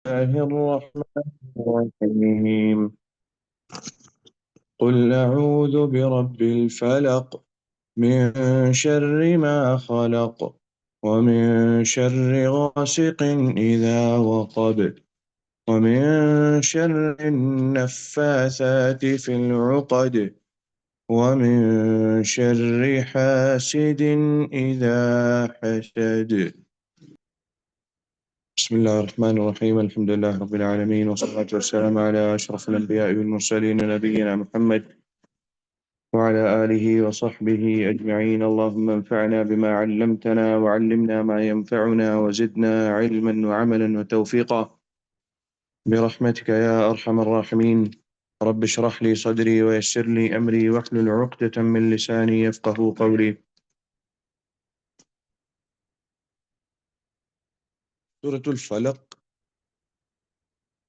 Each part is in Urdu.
الله الرحمن الرحيم. قل أعوذ برب الفلق من شر ما خلق ومن شر غاسق إذا وقب ومن شر النفاثات في العقد ومن شر حاسد إذا حسد. بسم الله الرحمن الرحيم. الحمد لله رب العالمين، والصلاة والسلام على أشرف الأنبياء والمرسلين نبينا محمد وعلى آله وصحبه أجمعين. اللهم انفعنا بما علمتنا وعلمنا ما ينفعنا وزدنا علما وعملا وتوفيقا برحمتك يا أرحم الراحمين. رب اشرح لي صدري ويسر لي أمري واحلل عقدة من لساني يفقه قولي. سورة الفلق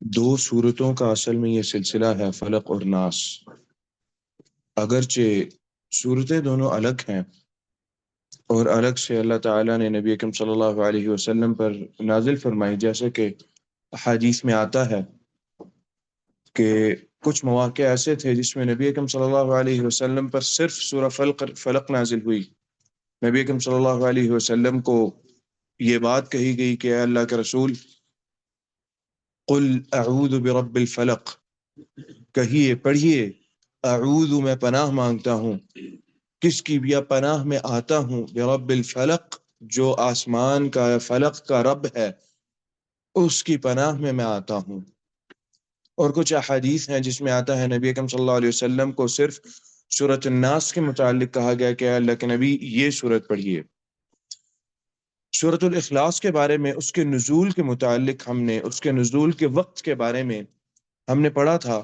دو سورتوں کا اصل میں یہ سلسلہ ہے، فلق اور ناس. اگرچہ صورتیں دونوں الگ ہیں اور الگ سے اللہ تعالیٰ نے نبی اکرم صلی اللہ علیہ وسلم پر نازل فرمائی، جیسے کہ حدیث میں آتا ہے کہ کچھ مواقع ایسے تھے جس میں نبی اکرم صلی اللہ علیہ وسلم پر صرف سورہ فلق نازل ہوئی. نبی اکرم صلی اللہ علیہ وسلم کو یہ بات کہی گئی کہ اے اللہ کے رسول، قل اعوذ برب الفلق، کہیے پڑھیے اعوذ میں پناہ مانگتا ہوں، کس کی بھی پناہ میں آتا ہوں، برب الفلق جو آسمان کا فلق کا رب ہے اس کی پناہ میں آتا ہوں. اور کچھ احادیث ہیں جس میں آتا ہے نبی اکرم صلی اللہ علیہ وسلم کو صرف سورۃ الناس کے متعلق کہا گیا کہ اللہ کے نبی یہ سورت پڑھیے. سورۃ الاخلاص کے بارے میں، اس کے نزول کے متعلق اس کے نزول کے وقت کے بارے میں ہم نے پڑھا تھا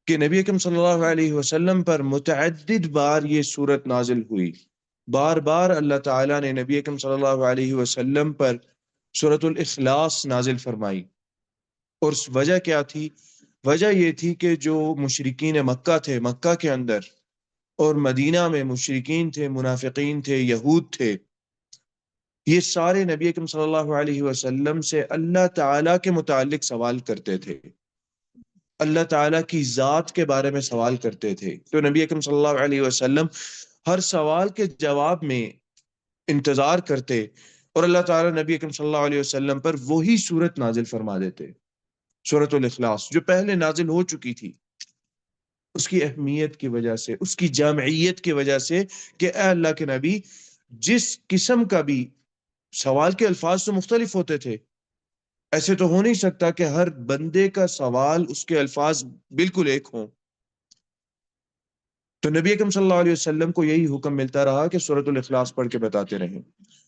کہ نبی اکرم صلی اللہ علیہ وسلم پر متعدد بار یہ سورت نازل ہوئی. بار بار اللہ تعالیٰ نے نبی اکرم صلی اللہ علیہ وسلم پر سورۃ الاخلاص نازل فرمائی. اور وجہ کیا تھی؟ وجہ یہ تھی کہ جو مشرکین مکہ تھے، مکہ کے اندر اور مدینہ میں مشرکین تھے، منافقین تھے، یہود تھے، یہ سارے نبی اکرم صلی اللہ علیہ وسلم سے اللہ تعالیٰ کے متعلق سوال کرتے تھے، اللہ تعالیٰ کی ذات کے بارے میں سوال کرتے تھے. تو نبی اکرم صلی اللہ علیہ وسلم ہر سوال کے جواب میں انتظار کرتے اور اللہ تعالیٰ نبی اکرم صلی اللہ علیہ وسلم پر وہی سورت نازل فرما دیتے، سورۃ الاخلاص، جو پہلے نازل ہو چکی تھی. اس کی اہمیت کی وجہ سے، اس کی جامعیت کی وجہ سے کہ اے اللہ کے نبی، جس قسم کا بھی سوال کے الفاظ تو مختلف ہوتے تھے، ایسے تو ہو نہیں سکتا کہ ہر بندے کا سوال اس کے الفاظ بالکل ایک ہوں. تو نبی اکرم صلی اللہ علیہ وسلم کو یہی حکم ملتا رہا کہ سورۃ الاخلاص پڑھ کے بتاتے رہیں.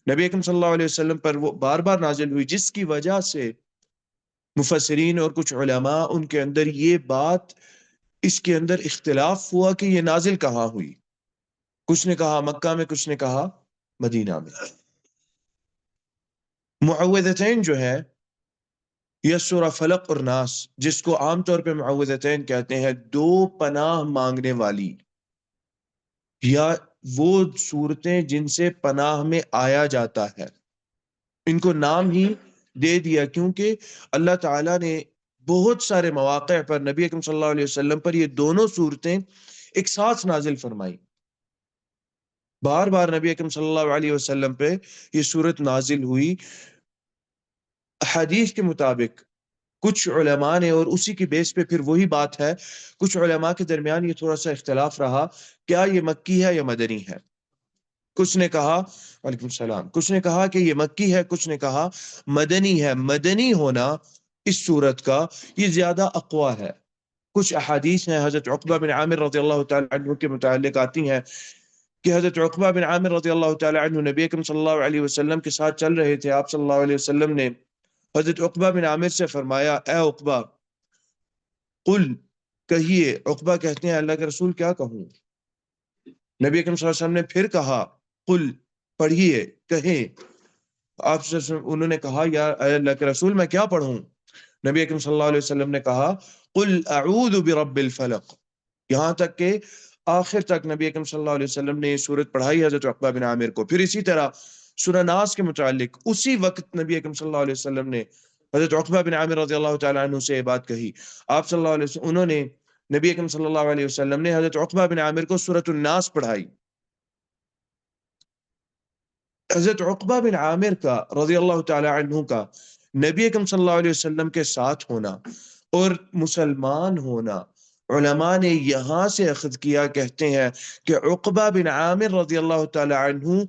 نبی اکرم صلی اللہ علیہ وسلم پر وہ بار بار نازل ہوئی، جس کی وجہ سے مفسرین اور کچھ علماء ان کے اندر یہ بات، اس کے اندر اختلاف ہوا کہ یہ نازل کہاں ہوئی. کچھ نے کہا مکہ میں، کچھ نے کہا مدینہ میں. معوذتین جو ہے یہ سورہ فلق اور ناس، جس کو عام طور پہ معوذتین کہتے ہیں، دو پناہ مانگنے والی، یا وہ صورتیں جن سے پناہ میں آیا جاتا ہے. ان کو نام ہی دے دیا کیونکہ اللہ تعالیٰ نے بہت سارے مواقع پر نبی اکرم صلی اللہ علیہ وسلم پر یہ دونوں صورتیں ایک ساتھ نازل فرمائی. بار بار نبی اکرم صلی اللہ علیہ وسلم پہ یہ صورت نازل ہوئی. حدیث کے مطابق کچھ علماء نے، اور اسی کی بیس پہ پھر وہی بات ہے، کچھ علماء کے درمیان یہ تھوڑا سا اختلاف رہا، کیا یہ مکی ہے یا مدنی ہے. کچھ نے کہا، وعلیکم السلام، کچھ نے کہا کہ یہ مکی ہے، کچھ نے کہا مدنی ہے. مدنی ہونا اس صورت کا یہ زیادہ اقویٰ ہے. کچھ احادیث ہیں حضرت عقبہ بن عامر رضی اللہ تعالی عنہ کے متعلق آتی ہیں کہ حضرت عقبہ بن عامر رضی اللہ تعالی عنہ نبی اکرم صلی اللہ علیہ وسلم کے ساتھ چل رہے تھے. آپ صلی اللہ علیہ وسلم نے حضرت عقبہ بن عامر سے فرمایا، اے عقبہ، قل، کہیے. عقبہ کہتے ہیں اللہ کے رسول کیا کہوں؟ نبی اکرم صلی اللہ علیہ وسلم نے پھر کہا، قل، پڑھیے، کہیں. آپ انہوں نے کہا، یا اللہ کے رسول میں کیا پڑھوں؟ نبی اکرم صلی اللہ علیہ وسلم نے کہا، قل اعوذ برب الفلق. یہاں تک کہ آخر تک نبی اکرم صلی اللہ علیہ وسلم نے یہ سورت پڑھائی حضرت عقبہ بن عامر کو. پھر اسی طرح سورہ ناس کے متعلق اسی وقت نبی اکرم صلی اللہ علیہ وسلم نے حضرت عقبہ بن عامر رضی اللہ تعالیٰ عنہ سے یہ بات کہی. آپ صلی اللہ علیہ وسلم انہوں نے نبی اکرم صلی اللہ علیہ وسلم نے حضرت عقبہ بن عامر کو سورۃ الناس پڑھائی. حضرت عقبہ بن عامر کا رضی اللہ تعالیٰ عنہ کا نبی اکرم صلی اللہ علیہ وسلم کے ساتھ ہونا اور مسلمان ہونا، علماء نے یہاں سے اخذ کیا، کہتے ہیں کہ عقبہ بن عامر رضی اللہ تعالیٰ عنہ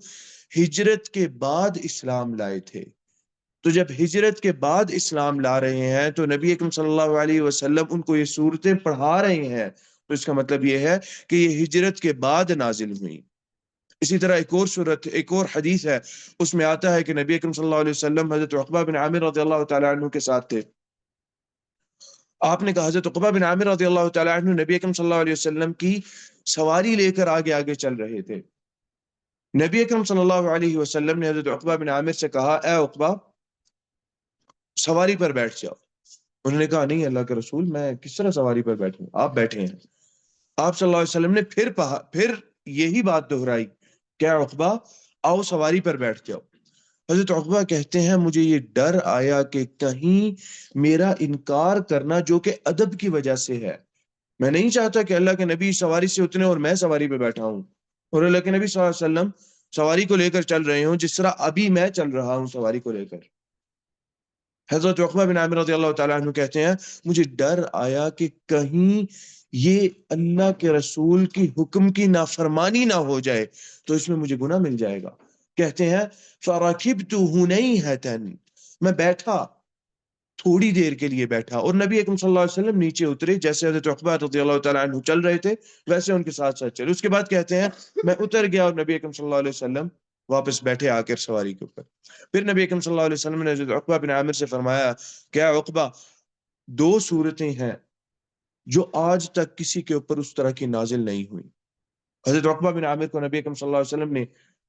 ہجرت کے بعد اسلام لائے تھے. تو جب ہجرت کے بعد اسلام لا رہے ہیں تو نبی اکرم صلی اللہ علیہ وسلم ان کو یہ صورتیں پڑھا رہے ہیں، تو اس کا مطلب یہ ہے کہ یہ ہجرت کے بعد نازل ہوئی. اسی طرح ایک اور حدیث ہے، اس میں آتا ہے کہ نبی اکرم صلی اللہ علیہ وسلم حضرت عقبہ بن عامر رضی اللہ تعالیٰ عنہ کے ساتھ تھے. آپ نے کہا حضرت عقبہ بن عامر رضی اللہ تعالیٰ عنہ نبی اکرم صلی اللہ علیہ وسلم کی سواری لے کر آگے آگے چل رہے تھے. نبی اکرم صلی اللہ علیہ وسلم نے حضرت عقبہ بن عامر سے کہا، اے عقبہ سواری پر بیٹھ جاؤ. انہوں نے کہا نہیں اللہ کے رسول، میں کس طرح سواری پر بیٹھوں، آپ بیٹھے ہیں. آپ صلی اللہ علیہ وسلم نے پھر یہی بات دہرائی، کیا عقبہ آؤ سواری پر بیٹھ جاؤ. حضرت عقبہ کہتے ہیں مجھے یہ ڈر آیا کہ کہیں میرا انکار کرنا جو کہ ادب کی وجہ سے ہے، میں نہیں چاہتا کہ اللہ کے نبی سواری سے اترے اور میں سواری پہ بیٹھا ہوں اور اللہ کے نبی صلی اللہ علیہ وسلم سواری کو لے کر چل رہے ہوں جس طرح ابھی میں چل رہا ہوں سواری کو لے کر. حضرت عقبہ بن عامر رضی اللہ تعالیٰ عنہ کہتے ہیں مجھے ڈر آیا کہ کہیں یہ اللہ کے رسول کی حکم کی نافرمانی نہ ہو جائے تو اس میں مجھے گناہ مل جائے گا. کہتے ہیں فَرَكِبْتُ هُنَيْهَةً، میں بیٹھا، تھوڑی دیر کے لیے بیٹھا، اور نبی اکرم صلی اللہ علیہ وسلم نیچے اترے، جیسے حضرت عقبہ رضی اللہ تعالیٰ عنہ چل رہے تھے ویسے ان کے ساتھ ساتھ چلے. اس کے بعد کہتے ہیں میں اتر گیا اور نبی اکرم صلی اللہ علیہ وسلم واپس بیٹھے آ کر سواری کے اوپر. پھر نبی اکرم صلی اللہ علیہ وسلم نے حضرت عقبہ بن عامر سے فرمایا، کیا عقبہ دو صورتیں ہیں جو آج تک کسی کے اوپر اس طرح کی نازل نہیں ہوئی. حضرت عقبہ بن عامر کو نبی اکرم صلی اللہ علیہ وسلم نے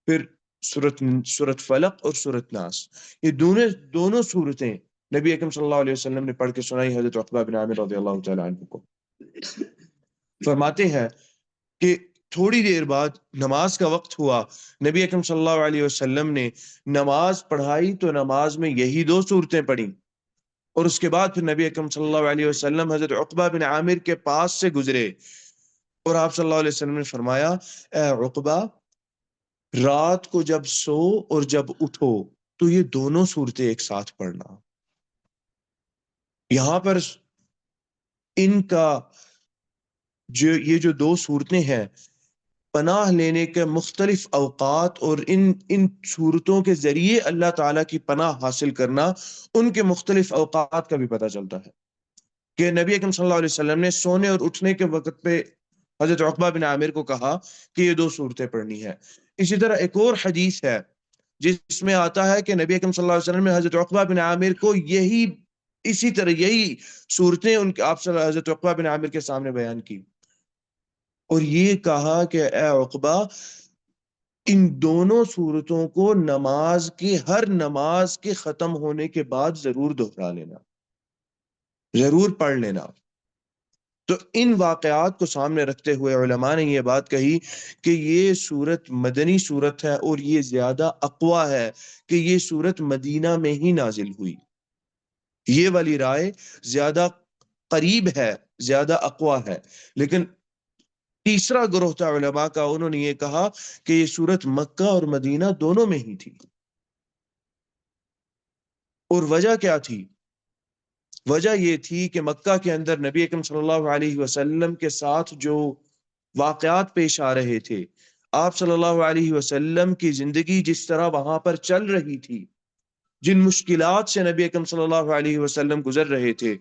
پھر سورت فلق اور سورت ناس، یہ دونوں صورتیں نبی اکرم صلی اللہ علیہ وسلم نے پڑھ کے سنائی حضرت عقبہ بن عامر رضی اللہ تعالیٰ عنہ کو. فرماتے ہیں کہ تھوڑی دیر بعد نماز کا وقت ہوا، نبی اکرم صلی اللہ علیہ وسلم نے نماز پڑھائی تو نماز میں یہی دو صورتیں پڑھیں، اور اس کے بعد پھر نبی اکرم صلی اللہ علیہ وسلم حضرت عقبہ بن عامر کے پاس سے گزرے اور آپ صلی اللہ علیہ وسلم نے فرمایا، اے عقبہ رات کو جب سو اور جب اٹھو تو یہ دونوں صورتیں ایک ساتھ پڑھنا. یہاں پر ان کا یہ جو دو صورتیں ہیں، پناہ لینے کے مختلف اوقات اور ان صورتوں کے ذریعے اللہ تعالیٰ کی پناہ حاصل کرنا، ان کے مختلف اوقات کا بھی پتہ چلتا ہے کہ نبی اکرم صلی اللہ علیہ وسلم نے سونے اور اٹھنے کے وقت پہ حضرت عقبہ بن عامر کو کہا کہ یہ دو صورتیں پڑھنی ہے. اسی طرح ایک اور حدیث ہے جس میں آتا ہے کہ نبی اکرم صلی اللہ علیہ وسلم نے حضرت عقبہ بن عامر کو اسی طرح یہی صورتیں آپ حضرت عقبہ بن عامر کے سامنے بیان کی اور یہ کہا کہ اے عقبہ ان دونوں صورتوں کو ہر نماز کے ختم ہونے کے بعد ضرور دہرا لینا، ضرور پڑھ لینا. تو ان واقعات کو سامنے رکھتے ہوئے علماء نے یہ بات کہی کہ یہ صورت مدنی صورت ہے اور یہ زیادہ اقویٰ ہے کہ یہ صورت مدینہ میں ہی نازل ہوئی. یہ والی رائے زیادہ قریب ہے، زیادہ اقویٰ ہے. لیکن تیسرا گروہ تھا علماء کا، انہوں نے یہ کہا کہ یہ صورت مکہ اور مدینہ دونوں میں ہی تھی. اور وجہ کیا تھی؟ وجہ یہ تھی کہ مکہ کے اندر نبی اکرم صلی اللہ علیہ وسلم کے ساتھ جو واقعات پیش آ رہے تھے، آپ صلی اللہ علیہ وسلم کی زندگی جس طرح وہاں پر چل رہی تھی، جن مشکلات سے نبی اکرم صلی اللہ علیہ وسلم گزر رہے تھے،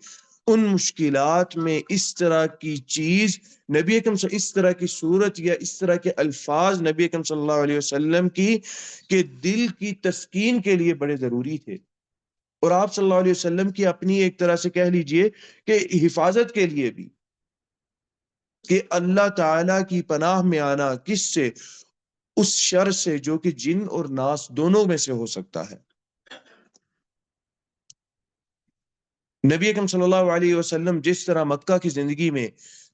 ان مشکلات میں اس طرح کی چیز نبی اکرم اس طرح کی صورت یا اس طرح کے الفاظ نبی اکرم صلی اللہ علیہ وسلم کی کہ دل کی تسکین کے لیے بڑے ضروری تھے، اور آپ صلی اللہ علیہ وسلم کی اپنی ایک طرح سے کہہ لیجئے کہ حفاظت کے لیے بھی، کہ اللہ تعالیٰ کی پناہ میں آنا کس سے؟ اس شر سے جو کہ جن اور ناس دونوں میں سے ہو سکتا ہے. نبی اکرم صلی اللہ علیہ وسلم جس طرح مکہ کی زندگی میں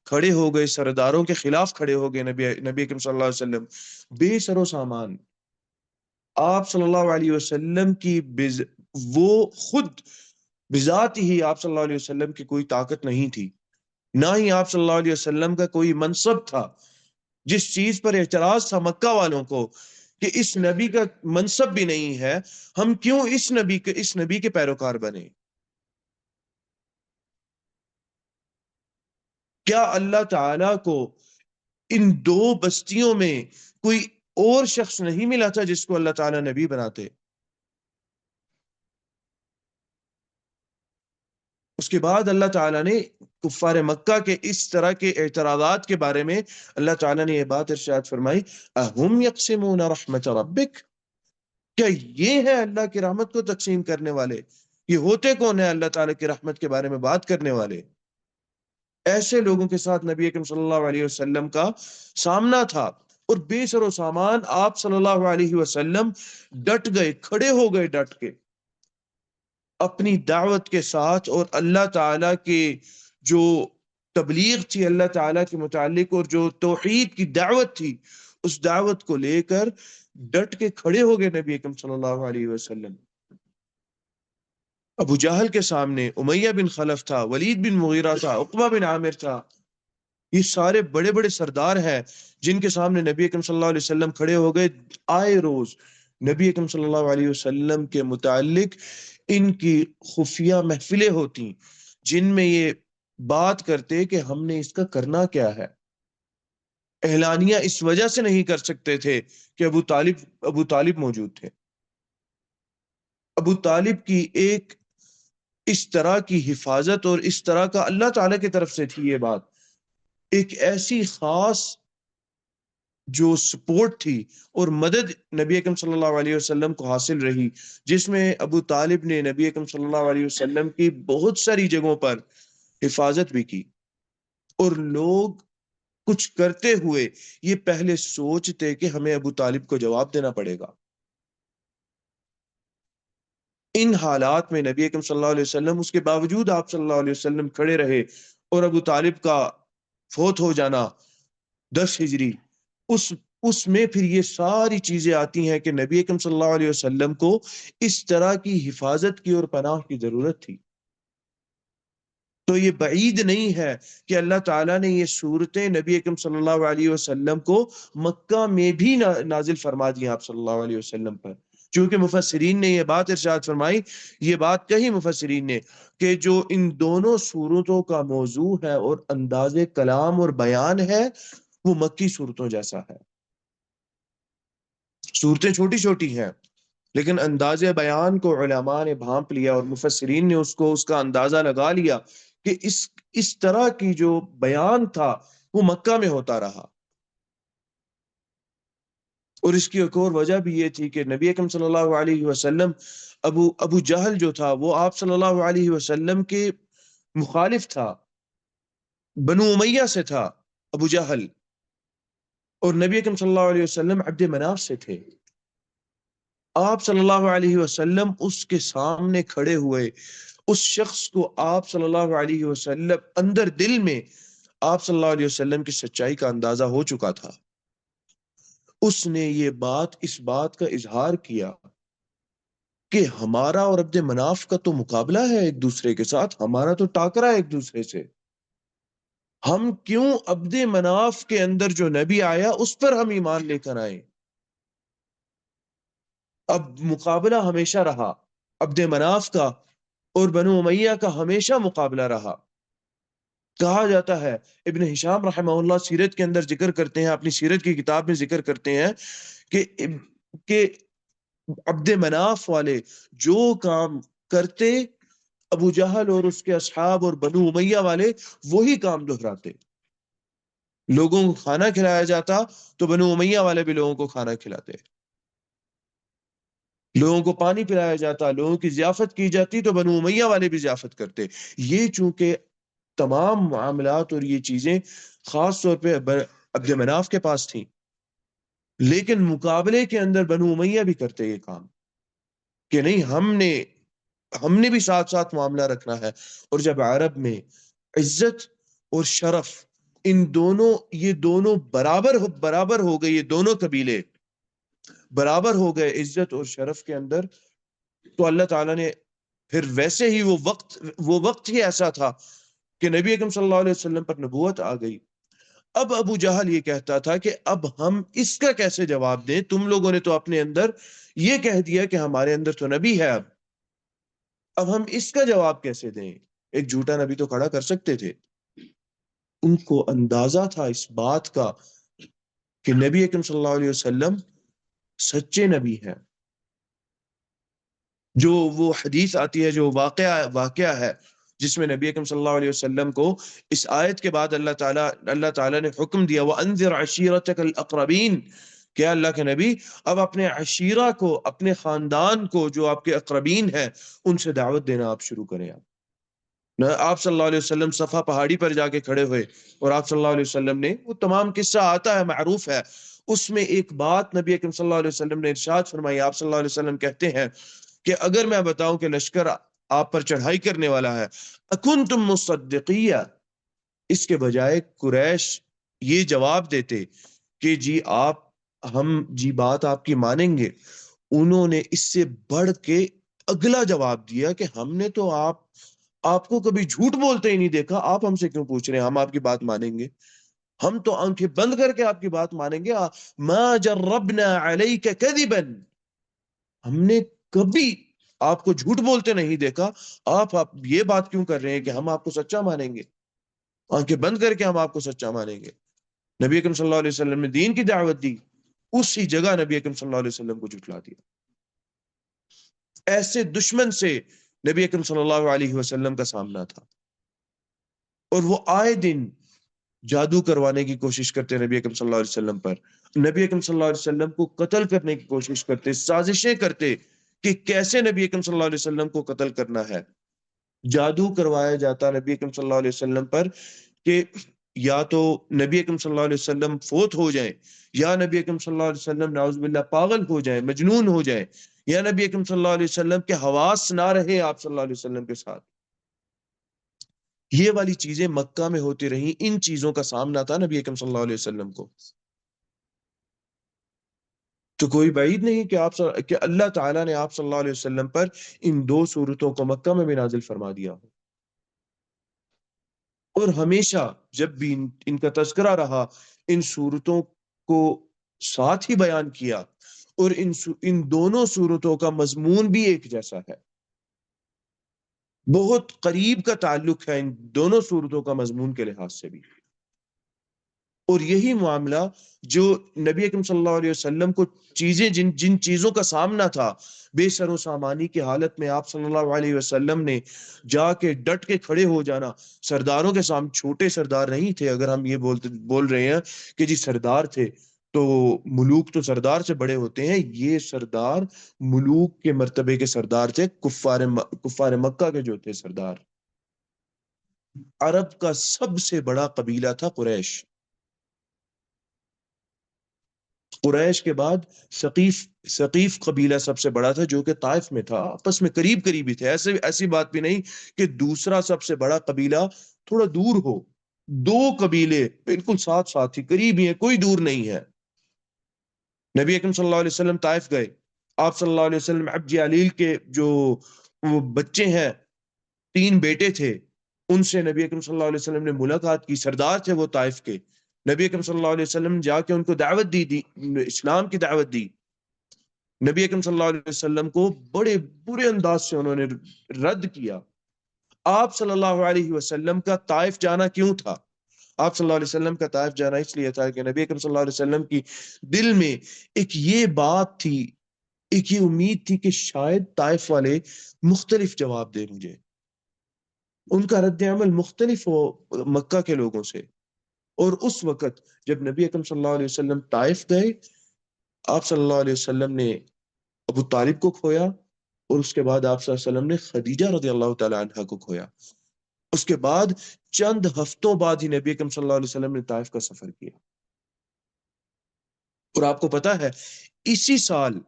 کھڑے ہو گئے، سرداروں کے خلاف کھڑے ہو گئے، نبی اکرم صلی اللہ علیہ وسلم بے سر و سامان، آپ صلی اللہ علیہ وسلم کی وہ خود بذات ہی آپ صلی اللہ علیہ وسلم کی کوئی طاقت نہیں تھی، نہ ہی آپ صلی اللہ علیہ وسلم کا کوئی منصب تھا۔ جس چیز پر اعتراض تھا مکہ والوں کو کہ اس نبی کا منصب بھی نہیں ہے، ہم کیوں اس نبی کے پیروکار بنے؟ کیا اللہ تعالی کو ان دو بستیوں میں کوئی اور شخص نہیں ملا تھا جس کو اللہ تعالیٰ نبی بناتے؟ اس کے بعد اللہ تعالیٰ نے کفار مکہ کے اس طرح کے اعتراضات کے بارے میں اللہ تعالیٰ نے یہ بات ارشاد فرمائی، اہم یقسمون رحمت ربک، کیا یہ ہے اللہ کی رحمت کو تقسیم کرنے والے؟ یہ ہوتے کون ہیں اللہ تعالیٰ کی رحمت کے بارے میں بات کرنے والے؟ ایسے لوگوں کے ساتھ نبی اکرم صلی اللہ علیہ وسلم کا سامنا تھا، اور بے سر و سامان آپ صلی اللہ علیہ وسلم ڈٹ گئے، کھڑے ہو گئے ڈٹ کے اپنی دعوت کے ساتھ، اور اللہ تعالیٰ کے جو تبلیغ تھی اللہ تعالیٰ کے متعلق اور جو توحید کی دعوت تھی، اس دعوت کو لے کر ڈٹ کے کھڑے ہو گئے نبی اکرم صلی اللہ علیہ وسلم۔ ابو جہل کے سامنے امیہ بن خلف تھا، ولید بن مغیرہ تھا، عقبہ بن عامر تھا، یہ سارے بڑے بڑے سردار ہیں جن کے سامنے نبی اکرم صلی اللہ علیہ وسلم کھڑے ہو گئے۔ آئے روز نبی اکرم صلی اللہ علیہ وسلم کے متعلق ان کی خفیہ محفلیں ہوتی جن میں یہ بات کرتے کہ ہم نے اس کا کرنا کیا ہے۔ اعلانیہ اس وجہ سے نہیں کر سکتے تھے کہ ابو طالب موجود تھے۔ ابو طالب کی ایک اس طرح کی حفاظت اور اس طرح کا اللہ تعالیٰ کی طرف سے تھی یہ بات، ایک ایسی خاص جو سپورٹ تھی اور مدد نبی اکرم صلی اللہ علیہ وسلم کو حاصل رہی، جس میں ابو طالب نے نبی اکرم صلی اللہ علیہ وسلم کی بہت ساری جگہوں پر حفاظت بھی کی، اور لوگ کچھ کرتے ہوئے یہ پہلے سوچتے کہ ہمیں ابو طالب کو جواب دینا پڑے گا۔ ان حالات میں نبی اکرم صلی اللہ علیہ وسلم، اس کے باوجود آپ صلی اللہ علیہ وسلم کھڑے رہے، اور ابو طالب کا فوت ہو جانا 10 ہجری، اس میں پھر یہ ساری چیزیں آتی ہیں کہ نبی اکرم صلی اللہ علیہ وسلم کو اس طرح کی حفاظت کی اور پناہ کی ضرورت تھی۔ تو یہ بعید نہیں ہے کہ اللہ تعالیٰ نے یہ صورتیں نبی اکرم صلی اللہ علیہ وسلم کو مکہ میں بھی نازل فرما دی آپ صلی اللہ علیہ وسلم پر، چونکہ مفسرین نے یہ بات ارشاد فرمائی، یہ بات کہی مفسرین نے کہ جو ان دونوں صورتوں کا موضوع ہے اور انداز کلام اور بیان ہے وہ مکی صورتوں جیسا ہے۔ صورتیں چھوٹی چھوٹی ہیں لیکن انداز بیان کو علماء نے بھانپ لیا، اور مفسرین نے اس کا اندازہ لگا لیا کہ اس طرح کی جو بیان تھا وہ مکہ میں ہوتا رہا۔ اور اس کی ایک اور وجہ بھی یہ تھی کہ نبی اکرم صلی اللہ علیہ وسلم، ابو جہل جو تھا وہ آپ صلی اللہ علیہ وسلم کے مخالف تھا، بنو امیہ سے تھا ابو جہل، اور نبی اکرم صلی اللہ علیہ وسلم عبد مناف سے تھے۔ آپ صلی اللہ علیہ وسلم اس کے سامنے کھڑے ہوئے، اس شخص کو آپ صلی اللہ علیہ وسلم اندر دل میں آپ صلی اللہ علیہ وسلم کی سچائی کا اندازہ ہو چکا تھا۔ اس نے یہ اس بات کا اظہار کیا کہ ہمارا اور عبد مناف کا تو مقابلہ ہے ایک دوسرے کے ساتھ، ہمارا تو ٹاکرا ہے ایک دوسرے سے، ہم کیوں عبد مناف کے اندر جو نبی آیا اس پر ہم ایمان لے کر آئے؟ اب مقابلہ ہمیشہ رہا، عبد مناف کا اور بنو امیہ کا ہمیشہ مقابلہ رہا۔ کہا جاتا ہے، ابن ہشام رحمہ اللہ سیرت کے اندر ذکر کرتے ہیں، اپنی سیرت کی کتاب میں ذکر کرتے ہیں کہ عبد مناف والے جو کام کرتے، ابو جہل اور اس کے اصحاب اور بنو امیہ والے وہی کام دہراتے۔ لوگوں کو کھانا کھلایا جاتا تو بنو امیہ والے بھی لوگوں کو کھانا کھلاتے، لوگوں کو پانی پلایا جاتا، لوگوں کی ضیافت کی جاتی تو بنو امیہ والے بھی ضیافت کرتے۔ یہ چونکہ تمام معاملات اور یہ چیزیں خاص طور پہ عبد مناف کے پاس تھیں، لیکن مقابلے کے اندر بنو امیہ بھی کرتے یہ کام کہ نہیں، ہم نے بھی ساتھ ساتھ معاملہ رکھنا ہے۔ اور جب عرب میں عزت اور شرف، یہ دونوں برابر ہو گئے، یہ دونوں قبیلے برابر ہو گئے عزت اور شرف کے اندر، تو اللہ تعالیٰ نے پھر ویسے ہی وہ وقت ہی ایسا تھا کہ نبی اکرم صلی اللہ علیہ وسلم پر نبوت آ گئی. اب ابو جہل یہ کہتا تھا کہ اب ہم اس کا کیسے جواب دیں؟ تم لوگوں نے تو اپنے اندر یہ کہہ دیا کہ ہمارے اندر تو نبی ہے، اب ہم اس کا جواب کیسے دیں؟ ایک جھوٹا نبی تو کھڑا کر سکتے تھے. ان کو اندازہ تھا اس بات کا کہ نبی اکرم صلی اللہ علیہ وسلم سچے نبی ہیں. جو وہ حدیث آتی ہے، جو واقعہ ہے جس میں نبی اکرم صلی اللہ علیہ وسلم کو اس آیت کے بعد اللہ تعالیٰ نے حکم دیا وَأَنذِرْ عَشِيرَتَكَ الْأَقْرَبِينَ، کہ اللہ کے نبی اب اپنے عشیرہ کو، اپنے خاندان کو جو آپ کے اقربین ہیں، ان سے دعوت دینا آپ شروع کریں. آپ صلی اللہ علیہ وسلم صفا پہاڑی پر جا کے کھڑے ہوئے اور آپ صلی اللہ علیہ وسلم نے، وہ تمام قصہ آتا ہے، معروف ہے، اس میں ایک بات نبی اکرم صلی اللہ علیہ وسلم نے ارشاد فرمائی. آپ صلی اللہ علیہ وسلم کہتے ہیں کہ اگر میں بتاؤں کہ لشکر آپ پر چڑھائی کرنے والا ہے، اکنتم مصدقیہ، اس کے بجائے قریش یہ جواب دیتے کہ جی بات آپ کی مانیں گے. انہوں نے اس سے بڑھ کے اگلا جواب دیا کہ ہم نے تو آپ کو کبھی جھوٹ بولتے ہی نہیں دیکھا، آپ ہم سے کیوں پوچھ رہے ہیں؟ ہم آپ کی بات مانیں گے، ہم تو آنکھیں بند کر کے آپ کی بات مانیں گے. ما جربنا علیک کذبا، ہم نے کبھی آپ کو جھوٹ بولتے نہیں دیکھا، آپ یہ بات کیوں کر رہے ہیں کہ ہم آپ کو سچا مانیں گے؟ آنکھیں بند کر کے ہم آپ کو سچا مانیں گے. نبی اکرم صلی اللہ علیہ وسلم نے دین کی دعوت دی، اسی جگہ نبی اکرم صلی اللہ علیہ وسلم کو جھٹلا دیا. ایسے دشمن سے نبی اکرم صلی اللہ علیہ وسلم کا سامنا تھا، اور وہ آئے دن جادو کروانے کی کوشش کرتے نبی اکرم صلی اللہ علیہ وسلم پر، نبی اکرم صلی اللہ علیہ وسلم کو قتل کرنے کی کوشش کرتے، سازشیں کرتے کہ کیسے نبی اکرم صلی اللہ علیہ وسلم کو قتل کرنا ہے. جادو کروایا جاتا نبی اکرم صلی اللہ علیہ وسلم پر کہ یا تو نبی اکرم صلی اللہ علیہ وسلم فوت ہو جائیں، یا نبی اکرم صلی اللہ علیہ وسلم نعوذ باللہ پاگل ہو جائیں، مجنون ہو جائیں، یا نبی اکرم صلی اللہ علیہ وسلم کے حواس نہ رہے آپ صلی اللہ علیہ وسلم کے ساتھ. یہ والی چیزیں مکہ میں ہوتی رہیں، ان چیزوں کا سامنا تھا نبی اکرم صلی اللہ علیہ وسلم کو. تو کوئی بعید نہیں کہ اللہ تعالیٰ نے آپ صلی اللہ علیہ وسلم پر ان 2 صورتوں کو مکہ میں بھی نازل فرما دیا ہو. اور ہمیشہ جب بھی ان کا تذکرہ رہا، ان صورتوں کو ساتھ ہی بیان کیا، اور ان دونوں صورتوں کا مضمون بھی ایک جیسا ہے، بہت قریب کا تعلق ہے ان دونوں صورتوں کا مضمون کے لحاظ سے بھی. اور یہی معاملہ جو نبی اکرم صلی اللہ علیہ وسلم کو جن چیزوں کا سامنا تھا، بے سر و سامانی کی حالت میں آپ صلی اللہ علیہ وسلم نے جا کے ڈٹ کے کھڑے ہو جانا. سرداروں کے سامنے، چھوٹے سردار نہیں تھے. اگر ہم یہ بول رہے ہیں کہ جی سردار تھے، تو ملوک تو سردار سے بڑے ہوتے ہیں، یہ سردار ملوک کے مرتبے کے سردار تھے، کفار مکہ کے جو تھے سردار. عرب کا سب سے بڑا قبیلہ تھا قریش. قریش کے بعد ثقیف قبیلہ سب سے بڑا تھا، جو کہ طائف میں تھا، آپس میں قریب ہی تھے. ایسی بات بھی نہیں کہ دوسرا سب سے بڑا قبیلہ تھوڑا دور ہو. 2 قبیلے بالکل ساتھ ہی قریب ہی ہیں، کوئی دور نہیں ہے. نبی اکرم صلی اللہ علیہ وسلم طائف گئے. آپ صلی اللہ علیہ وسلم عبد علیل کے جو وہ بچے ہیں، 3 بیٹے تھے، ان سے نبی اکرم صلی اللہ علیہ وسلم نے ملاقات کی. سردار تھے وہ طائف کے. نبی اکرم صلی اللہ علیہ وسلم جا کے ان کو دعوت دی اسلام کی دعوت دی. نبی اکرم صلی اللہ علیہ وسلم کو بڑے برے انداز سے انہوں نے رد کیا. آپ صلی اللہ علیہ وسلم کا طائف جانا کیوں تھا؟ آپ صلی اللہ علیہ وسلم کا طائف جانا اس لیے تھا کہ نبی اکرم صلی اللہ علیہ وسلم کی دل میں ایک یہ بات تھی، ایک یہ امید تھی کہ شاید طائف والے مختلف جواب دیں مجھے، ان کا رد عمل مختلف ہو مکہ کے لوگوں سے. اور اس وقت جب نبی اکرم صلی اللہ علیہ وسلم طائف گئے، آپ صلی اللہ علیہ وسلم نے ابو طالب کو کھویا، اور اس کے بعد آپ صلی اللہ علیہ وسلم نے خدیجہ رضی اللہ تعالی عنہ کو کھویا. اس کے بعد چند ہفتوں بعد ہی نبی اکرم صلی اللہ علیہ وسلم نے طائف کا سفر کیا. اور آپ کو پتا ہے اسی سال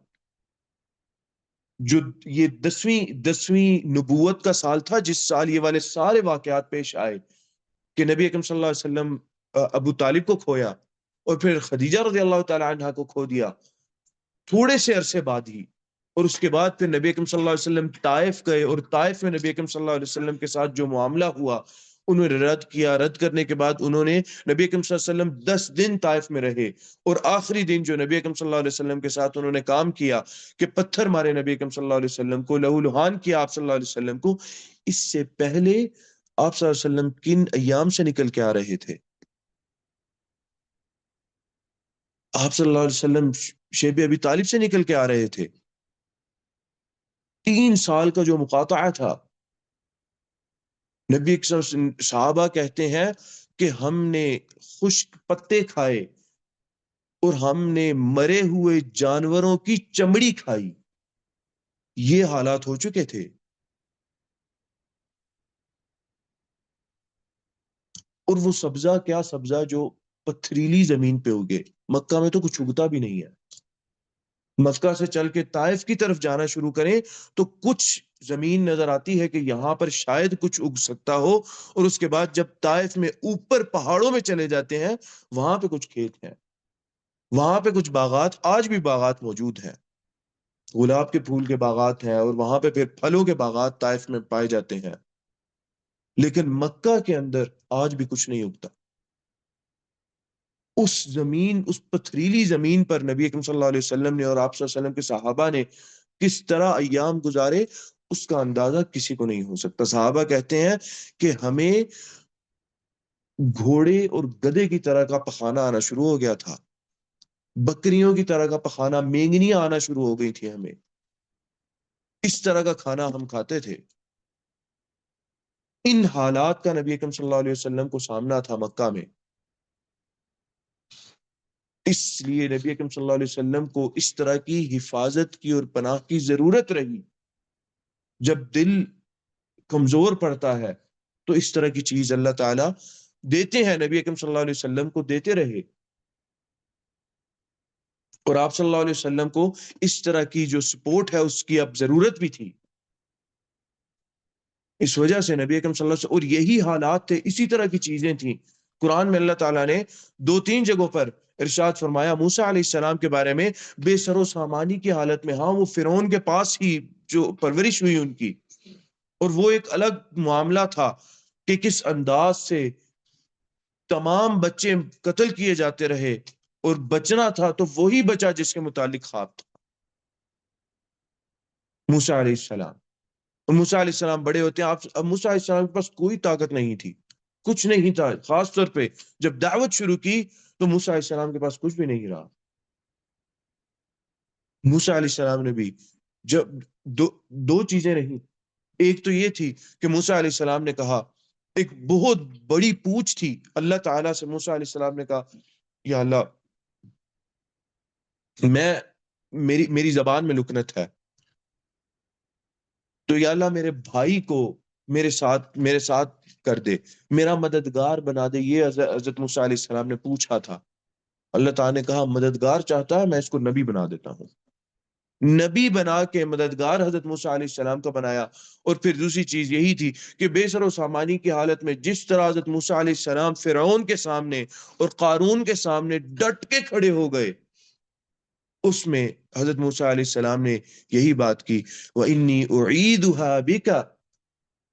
جو یہ 10ویں نبوت کا سال تھا، جس سال یہ والے سارے واقعات پیش آئے کہ نبی اکرم صلی اللہ علیہ وسلم ابو طالب کو کھویا اور پھر خدیجہ رضی اللہ تعالی عنہ کو کھو دیا، تھوڑے سے عرصے بعد ہی اور اس کے بعد پھر نبی اکرم صلی اللہ علیہ وسلم طائف گئے، اور طائف میں نبی اکرم صلی اللہ علیہ وسلم کے ساتھ جو معاملہ ہوا انہوں نے رد کیا، رد کرنے کے بعد انہوں نے نبی اکرم صلی اللہ علیہ وسلم 10 دن طائف میں رہے، اور آخری دن جو نبی اکرم صلی اللہ علیہ وسلم کے ساتھ انہوں نے کام کیا کہ پتھر مارے نبی اکرم صلی اللہ علیہ وسلم کو، لہو لہان کیا آپ صلی اللہ علیہ وسلم کو. اس سے پہلے آپ صلی اللہ علیہ وسلم کن ایام سے نکل کے آ رہے تھے؟ آپ صلی اللہ علیہ وسلم شیب ابی طالب سے نکل کے آ رہے تھے. 3 سال کا جو مقاطعہ تھا، نبی صحابہ کہتے ہیں کہ ہم نے خشک پتے کھائے اور ہم نے مرے ہوئے جانوروں کی چمڑی کھائی. یہ حالات ہو چکے تھے. اور وہ سبزہ کیا سبزہ جو پتھریلی زمین پہ اگے. مکہ میں تو کچھ اگتا بھی نہیں ہے. مکہ سے چل کے طائف کی طرف جانا شروع کریں تو کچھ زمین نظر آتی ہے کہ یہاں پر شاید کچھ اگ سکتا ہو، اور اس کے بعد جب طائف میں اوپر پہاڑوں میں چلے جاتے ہیں وہاں پہ کچھ کھیت ہیں، وہاں پہ کچھ باغات، آج بھی باغات موجود ہیں، گلاب کے پھول کے باغات ہیں، اور وہاں پہ پھر پھلوں کے باغات طائف میں پائے جاتے ہیں. لیکن مکہ کے اندر آج بھی کچھ نہیں اگتا. اس زمین، اس پتھریلی زمین پر نبی اکرم صلی اللہ علیہ وسلم نے اور آپ صلی اللہ علیہ وسلم کے صحابہ نے کس طرح ایام گزارے اس کا اندازہ کسی کو نہیں ہو سکتا. صحابہ کہتے ہیں کہ ہمیں گھوڑے اور گدھے کی طرح کا پخانہ آنا شروع ہو گیا تھا، بکریوں کی طرح کا پخانہ، مینگنیاں آنا شروع ہو گئی تھی ہمیں. اس طرح کا کھانا ہم کھاتے تھے. ان حالات کا نبی اکرم صلی اللہ علیہ وسلم کو سامنا تھا مکہ میں. اس لیے نبی اکرم صلی اللہ علیہ وسلم کو اس طرح کی حفاظت کی اور پناہ کی ضرورت رہی. جب دل کمزور پڑتا ہے تو اس طرح کی چیز اللہ تعالیٰ دیتے ہیں، نبی اکرم صلی اللہ علیہ وسلم کو دیتے رہے. اور آپ صلی اللہ علیہ وسلم کو اس طرح کی جو سپورٹ ہے اس کی اب ضرورت بھی تھی. اس وجہ سے نبی اکرم صلی اللہ علیہ وسلم، اور یہی حالات تھے، اسی طرح کی چیزیں تھیں. قرآن میں اللہ تعالیٰ نے 2-3 جگہوں پر ارشاد فرمایا موسیٰ علیہ السلام کے بارے میں، بے سر و سامانی کی حالت میں. ہاں، وہ فرعون کے پاس ہی جو پرورش ہوئی ان کی، اور وہ ایک الگ معاملہ تھا کہ کس انداز سے تمام بچے قتل کیے جاتے رہے، اور بچنا تھا تو وہی بچا جس کے متعلق خواب تھا، موسیٰ علیہ السلام. اور موسیٰ علیہ السلام بڑے ہوتے ہیں. اب موسیٰ علیہ السلام کے پاس کوئی طاقت نہیں تھی، کچھ نہیں تھا. خاص طور پہ جب دعوت شروع کی تو موسیٰ علیہ السلام کے پاس کچھ بھی نہیں رہا. موسیٰ علیہ السلام نے بھی جب دو چیزیں رہیں. ایک تو یہ تھی کہ موسیٰ علیہ السلام نے کہا، ایک بہت بڑی پوچھ تھی اللہ تعالیٰ سے. موسیٰ علیہ السلام نے کہا یا اللہ، میری زبان میں لکنت ہے، تو یا اللہ میرے بھائی کو میرے ساتھ کر دے، میرا مددگار بنا دے. یہ حضرت موسیٰ علیہ السلام نے پوچھا تھا. اللہ تعالیٰ نے کہا مددگار چاہتا ہے، میں اس کو نبی بنا دیتا ہوں. نبی بنا کے مددگار حضرت موسیٰ علیہ السلام کا بنایا. اور پھر دوسری چیز یہی تھی کہ بے سر و سامانی کی حالت میں جس طرح حضرت موسیٰ علیہ السلام فرعون کے سامنے اور قارون کے سامنے ڈٹ کے کھڑے ہو گئے، اس میں حضرت موسیٰ علیہ السلام نے یہی بات کی، وَإِنِّي أُعِيدُهَا بِكَ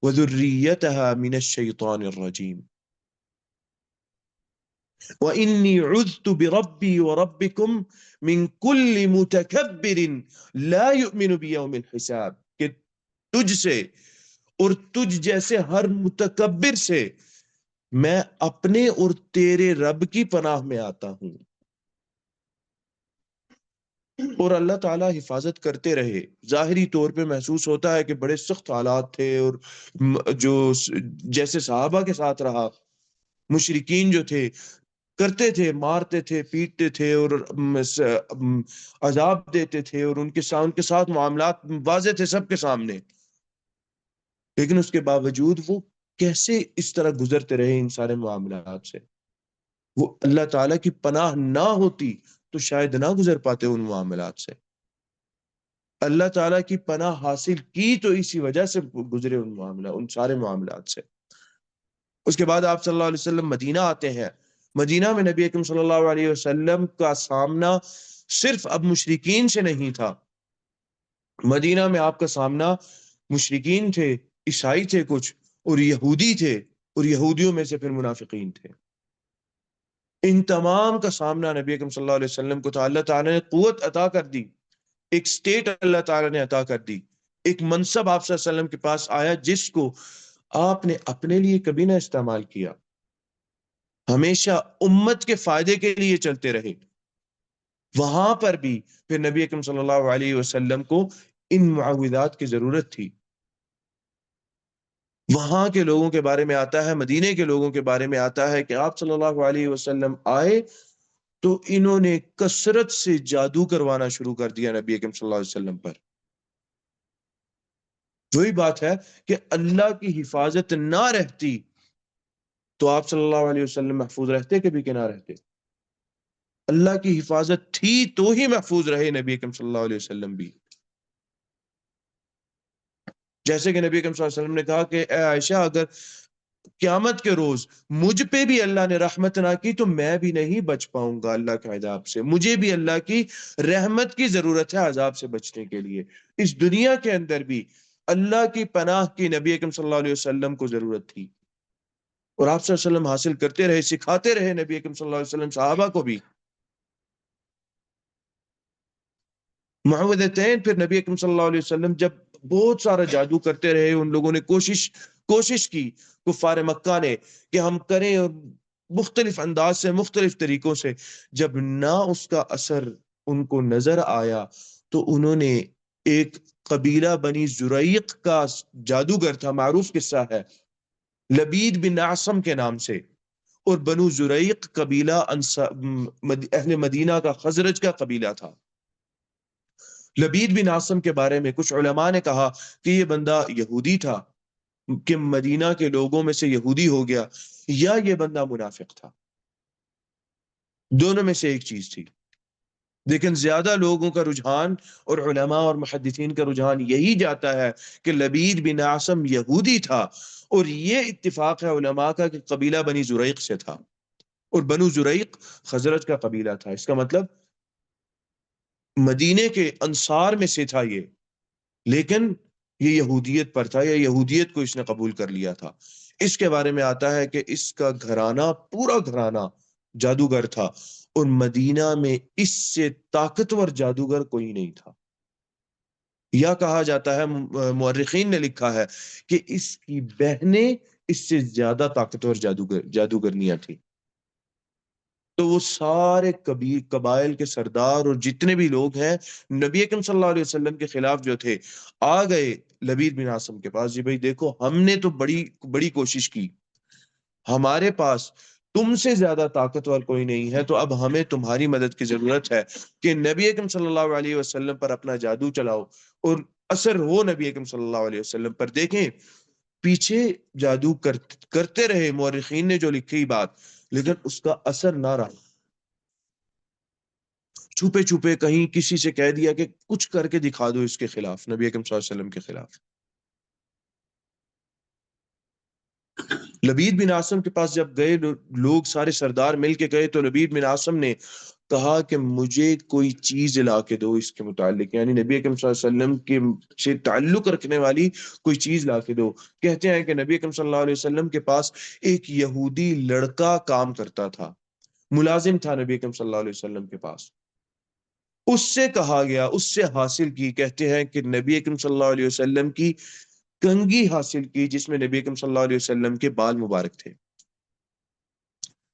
وَذُرِّيَّتَهَا مِنَ الشَّيْطَانِ الرَّجِيمِ وَإِنِّي عُذْتُ بِرَبِّي وَرَبِّكُمْ مِنْ كُلِّ مُتَكَبِّرٍ لَا يُؤْمِنُ بِيَوْمِ الْحِسَابِ، کہ تجھ سے اور تجھ جیسے ہر متکبر سے میں اپنے اور تیرے رب کی پناہ میں آتا ہوں. اور اللہ تعالیٰ حفاظت کرتے رہے. ظاہری طور پہ محسوس ہوتا ہے کہ بڑے سخت حالات تھے، اور جو جیسے صحابہ کے ساتھ رہا، مشرکین جو تھے کرتے تھے، مارتے تھے، پیٹتے تھے، اور عذاب دیتے تھے، اور ان کے ساتھ معاملات واضح تھے سب کے سامنے. لیکن اس کے باوجود وہ کیسے اس طرح گزرتے رہے ان سارے معاملات سے. وہ اللہ تعالیٰ کی پناہ نہ ہوتی تو شاید نہ گزر پاتے ان معاملات سے. اللہ تعالیٰ کی پناہ حاصل کی تو اسی وجہ سے گزرے ان سارے معاملات سے. اس کے بعد آپ صلی اللہ علیہ وسلم مدینہ آتے ہیں. مدینہ میں نبی اکرم صلی اللہ علیہ وسلم کا سامنا صرف اب مشرکین سے نہیں تھا، مدینہ میں آپ کا سامنا مشرکین تھے، عیسائی تھے کچھ، اور یہودی تھے، اور یہودیوں میں سے پھر منافقین تھے۔ ان تمام کا سامنا نبی اکرم صلی اللہ علیہ وسلم کو تھا۔ اللہ تعالیٰ نے قوت عطا کر دی، ایک سٹیٹ اللہ تعالیٰ نے عطا کر دی، ایک منصب آپ صلی اللہ علیہ وسلم کے پاس آیا جس کو آپ نے اپنے لیے کبھی نہ استعمال کیا، ہمیشہ امت کے فائدے کے لیے چلتے رہے۔ وہاں پر بھی پھر نبی اکرم صلی اللہ علیہ وسلم کو ان معوذات کی ضرورت تھی۔ وہاں کے لوگوں کے بارے میں آتا ہے، مدینے کے لوگوں کے بارے میں آتا ہے کہ آپ صلی اللہ علیہ وسلم آئے تو انہوں نے کثرت سے جادو کروانا شروع کر دیا نبی اکرم صلی اللہ علیہ وسلم پر۔ وہی بات ہے کہ اللہ کی حفاظت نہ رہتی تو آپ صلی اللہ علیہ وسلم محفوظ رہتے کبھی کہ نہ رہتے۔ اللہ کی حفاظت تھی تو ہی محفوظ رہے نبی اکرم صلی اللہ علیہ وسلم بھی۔ جیسے کہ نبی اکرم صلی اللہ علیہ وسلم نے کہا کہ اے عائشہ، اگر قیامت کے روز مجھ پہ بھی اللہ نے رحمت نہ کی تو میں بھی نہیں بچ پاؤں گا اللہ کے عذاب سے۔ مجھے بھی اللہ کی رحمت کی ضرورت ہے عذاب سے بچنے کے لیے۔ اس دنیا کے اندر بھی اللہ کی پناہ کی نبی اکرم صلی اللہ علیہ وسلم کو ضرورت تھی، اور آپ صلی اللہ علیہ وسلم حاصل کرتے رہے، سکھاتے رہے نبی اکرم صلی اللہ علیہ وسلم صحابہ کو بھی معوذتین۔ پھر نبی اکرم صلی اللہ علیہ وسلم جب بہت سارا جادو کرتے رہے، ان لوگوں نے کوشش کی کفار مکہ نے کہ ہم کریں، اور مختلف انداز سے، مختلف طریقوں سے، جب نہ اس کا اثر ان کو نظر آیا تو انہوں نے ایک قبیلہ بنی زریق کا جادوگر تھا، معروف قصہ ہے، لبید بن اعصم کے نام سے، اور بنو زریق قبیلہ اہل مدینہ کا، خزرج کا قبیلہ تھا۔ لبید بن اعصم کے بارے میں کچھ علماء نے کہا کہ یہ بندہ یہودی تھا، کہ مدینہ کے لوگوں میں سے یہودی ہو گیا، یا یہ بندہ منافق تھا، دونوں میں سے ایک چیز تھی۔ لیکن زیادہ لوگوں کا رجحان اور علماء اور محدثین کا رجحان یہی جاتا ہے کہ لبید بن اعصم یہودی تھا، اور یہ اتفاق ہے علماء کا کہ قبیلہ بنی زریق سے تھا، اور بنو زریق خزرج کا قبیلہ تھا۔ اس کا مطلب مدینے کے انصار میں سے تھا یہ، لیکن یہ یہودیت پر تھا، یا یہودیت کو اس نے قبول کر لیا تھا۔ اس کے بارے میں آتا ہے کہ اس کا گھرانہ، پورا گھرانہ جادوگر تھا، اور مدینہ میں اس سے طاقتور جادوگر کوئی نہیں تھا۔ یا کہا جاتا ہے، مورخین نے لکھا ہے کہ اس کی بہنیں اس سے زیادہ طاقتور جادوگرنیاں تھیں۔ تو وہ سارے قبائل کے سردار اور جتنے بھی لوگ ہیں نبی اکرم صلی اللہ علیہ وسلم کے خلاف جو تھے، آ گئے لبید بن اعصم کے پاس، جی بھائی دیکھو، ہم نے تو بڑی بڑی کوشش کی، ہمارے پاس تم سے زیادہ طاقتور کوئی نہیں ہے، تو اب ہمیں تمہاری مدد کی ضرورت ہے کہ نبی اکرم صلی اللہ علیہ وسلم پر اپنا جادو چلاؤ اور اثر ہو نبی اکرم صلی اللہ علیہ وسلم پر۔ دیکھیں، پیچھے جادو کرتے رہے مورخین نے جو لکھی بات، لیکن اس کا اثر نہ رہا۔ چھپے چھپے کہیں کسی سے کہہ دیا کہ کچھ کر کے دکھا دو اس کے خلاف، نبی اکرم صلی اللہ علیہ وسلم کے خلاف۔ لبید بن اعصم کے پاس جب گئے، لوگ سارے سردار مل کے گئے، تو لبید بن اعصم نے کہا کہ مجھے کوئی چیز لا کے دو اس کے متعلق، یعنی نبی اکرم صلی اللہ علیہ وسلم کے سے تعلق رکھنے والی کوئی چیز لا کے دو۔ کہتے ہیں کہ نبی اکرم صلی اللہ علیہ وسلم کے پاس ایک یہودی لڑکا کام کرتا تھا، ملازم تھا نبی اکرم صلی اللہ علیہ وسلم کے پاس۔ اس سے کہا گیا، اس سے حاصل کی، کہتے ہیں کہ نبی اکرم صلی اللہ علیہ وسلم کی کنگھی حاصل کی، جس میں نبی اکرم صلی اللہ علیہ وسلم کے بال مبارک تھے۔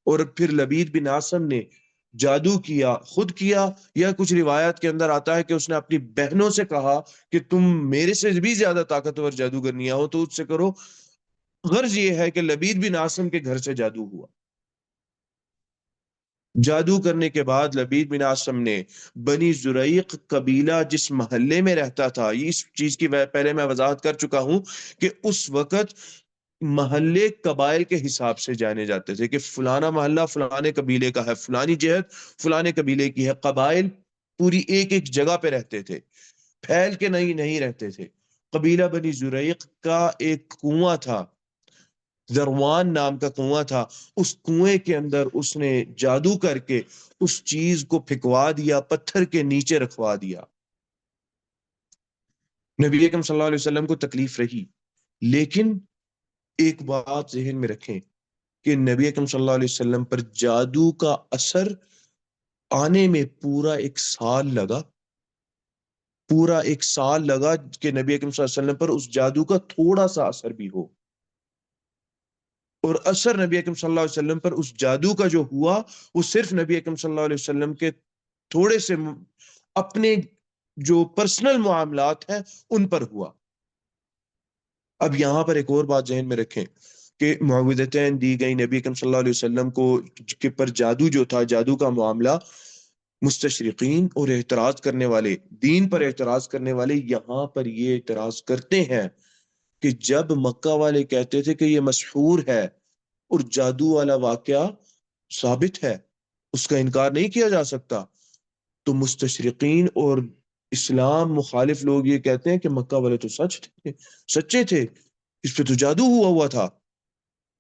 اور پھر لبید بن اعصم نے جادو کیا، خود کیا، یا کچھ روایت کے اندر آتا ہے کہ اس نے اپنی بہنوں سے کہا کہ تم میرے سے بھی زیادہ طاقتور جادوگرنیاں ہو تو اس سے کرو۔ غرض یہ ہے کہ لبید بن اعصم کے گھر سے جادو ہوا۔ جادو کرنے کے بعد لبید بن اعصم نے بنی زریق قبیلہ جس محلے میں رہتا تھا، اس چیز کی پہلے میں وضاحت کر چکا ہوں کہ اس وقت محلے قبائل کے حساب سے جانے جاتے تھے، کہ فلانا محلہ فلانے قبیلے کا ہے، فلانی جہت فلانے قبیلے کی ہے۔ قبائل پوری ایک ایک جگہ پہ رہتے تھے، پھیل کے نہیں رہتے تھے۔ قبیلہ بنی زریق کا ایک کنواں تھا، ذروان نام کا کنواں تھا، اس کنویں کے اندر اس نے جادو کر کے اس چیز کو پھکوا دیا، پتھر کے نیچے رکھوا دیا۔ نبی اکرم صلی اللہ علیہ وسلم کو تکلیف رہی، لیکن ایک بات ذہن میں رکھیں کہ نبی اکرم صلی اللہ علیہ وسلم پر جادو کا اثر آنے میں پورا ایک سال لگا، پورا ایک سال لگا کہ نبی اکرم صلی اللہ علیہ وسلم پر اس جادو کا تھوڑا سا اثر بھی ہو۔ اور اثر نبی اکرم صلی اللہ علیہ وسلم پر اس جادو کا جو ہوا وہ صرف نبی اکرم صلی اللہ علیہ وسلم کے تھوڑے سے اپنے جو پرسنل معاملات ہیں ان پر ہوا۔ اب یہاں پر ایک اور بات ذہن میں رکھیں کہ معوذتین دی گئی نبی اکرم صلی اللہ علیہ وسلم کو کہ پر جادو جو تھا، جادو کا معاملہ، مستشرقین اور اعتراض کرنے والے، دین پر اعتراض کرنے والے یہاں پر یہ اعتراض کرتے ہیں کہ جب مکہ والے کہتے تھے کہ یہ مسحور ہے اور جادو والا واقعہ ثابت ہے، اس کا انکار نہیں کیا جا سکتا، تو مستشرقین اور اسلام مخالف لوگ یہ کہتے ہیں کہ مکہ والے تو سچے تھے، اس پہ تو جادو ہوا تھا۔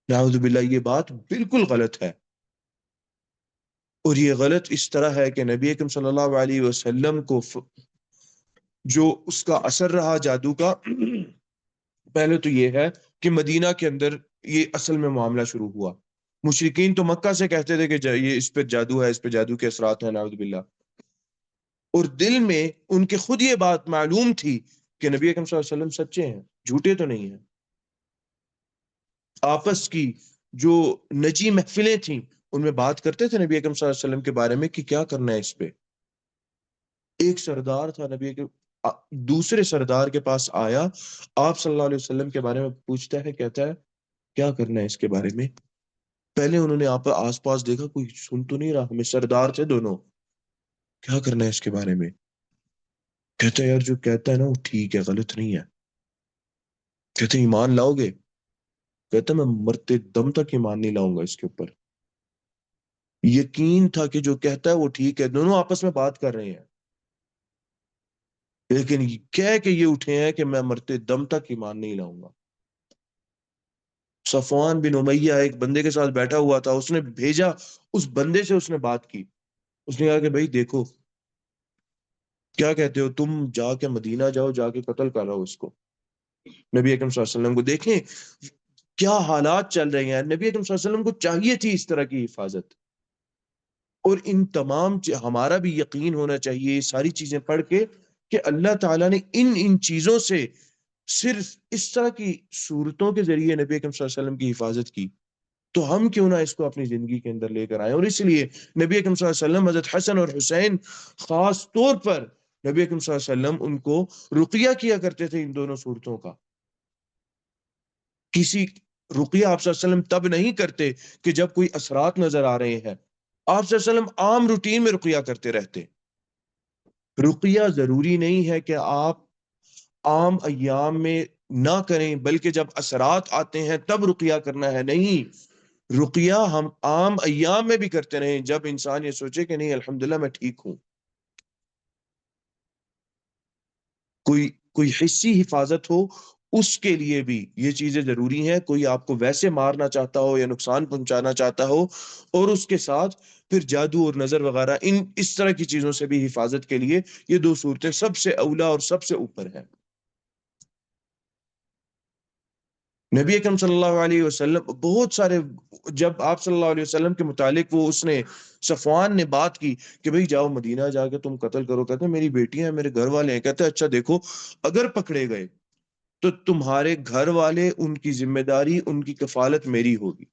نعوذ باللہ، یہ بات بالکل غلط ہے، اور یہ غلط اس طرح ہے کہ نبی اکرم صلی اللہ علیہ وسلم کو جو اس کا اثر رہا جادو کا، پہلے تو یہ ہے کہ مدینہ کے اندر یہ اصل میں معاملہ شروع ہوا۔ مشرکین تو مکہ سے کہتے تھے کہ یہ اس پہ جادو ہے، اس پہ جادو کے اثرات ہیں، نعوذ باللہ، اور دل میں ان کے خود یہ بات معلوم تھی کہ نبی اکرم صلی اللہ علیہ وسلم سچے ہیں، جھوٹے تو نہیں ہیں۔ آپس کی جو نجی محفلیں تھیں ان میں بات کرتے تھے نبی اکرم صلی اللہ علیہ وسلم کے بارے میں کہ کیا کرنا ہے اس پہ۔ ایک سردار تھا نبی کے دوسرے سردار کے پاس آیا، آپ صلی اللہ علیہ وسلم کے بارے میں پوچھتا ہے، کہتا ہے کیا کرنا ہے اس کے بارے میں۔ پہلے انہوں نے آپ آس پاس دیکھا، کوئی سن تو نہیں رہا، ہمیں سردار تھے دونوں، کیا کرنا ہے اس کے بارے میں۔ کہتا ہے یار جو کہتا ہے نا وہ ٹھیک ہے، غلط نہیں ہے۔ کہتے ہیں ایمان لاؤ گے؟ کہتا ہے میں مرتے دم تک ایمان نہیں لاؤں گا اس کے اوپر۔ یقین تھا کہ جو کہتا ہے وہ ٹھیک ہے، دونوں آپس میں بات کر رہے ہیں، لیکن کہہ کے یہ اٹھے ہیں کہ میں مرتے دم تک ایمان نہیں لاؤں گا۔ صفوان بن امیہ ایک بندے کے ساتھ بیٹھا ہوا تھا، اس نے بھیجا، اس بندے سے اس نے بات کی، اس نے کہا کہ بھائی دیکھو کیا کہتے ہو تم، جا کے مدینہ جاؤ، جا کے قتل کرو اس کو۔ نبی اکرم صلی اللہ علیہ وسلم کو دیکھیں کیا حالات چل رہے ہیں، نبی اکرم صلی اللہ علیہ وسلم کو چاہیے تھی اس طرح کی حفاظت، اور ان تمام ہمارا بھی یقین ہونا چاہیے ساری چیزیں پڑھ کے کہ اللہ تعالیٰ نے ان چیزوں سے صرف اس طرح کی صورتوں کے ذریعے نبی اکرم صلی اللہ علیہ وسلم کی حفاظت کی، تو ہم کیوں نہ اس کو اپنی زندگی کے اندر لے کر آئیں۔ اور اس لیے نبی اکرم صلی اللہ علیہ وسلم حضرت حسن اور حسین خاص طور پر نبی اکرم صلی اللہ علیہ وسلم ان کو رقیہ کیا کرتے تھے ان دونوں صورتوں کا۔ کسی رقیہ آپ صلی اللہ علیہ وسلم تب نہیں کرتے کہ جب کوئی اثرات نظر آ رہے ہیں، آپ صلی اللہ علیہ وسلم عام روٹین میں رقیہ کرتے رہتے۔ رقیہ ضروری نہیں ہے کہ آپ عام ایام میں نہ کریں، بلکہ جب اثرات آتے ہیں تب رقیہ کرنا ہے، نہیں، رقیہ ہم عام ایام میں بھی کرتے رہیں جب انسان یہ سوچے کہ نہیں الحمدللہ میں ٹھیک ہوں۔ کوئی حصی حفاظت ہو اس کے لیے بھی یہ چیزیں ضروری ہیں۔ کوئی آپ کو ویسے مارنا چاہتا ہو یا نقصان پہنچانا چاہتا ہو، اور اس کے ساتھ پھر جادو اور نظر وغیرہ اس طرح کی چیزوں سے بھی حفاظت کے لیے یہ دو صورتیں سب سے اولا اور سب سے اوپر ہیں۔ نبی اکرم صلی اللہ علیہ وسلم بہت سارے، جب آپ صلی اللہ علیہ وسلم کے متعلق اس نے صفوان نے بات کی کہ بھئی جاؤ مدینہ جا کے تم قتل کرو، کہتے ہیں میری بیٹیاں ہیں، میرے گھر والے ہیں، کہتے ہیں اچھا دیکھو اگر پکڑے گئے تو تمہارے گھر والے، ان کی ذمہ داری، ان کی کفالت میری ہوگی۔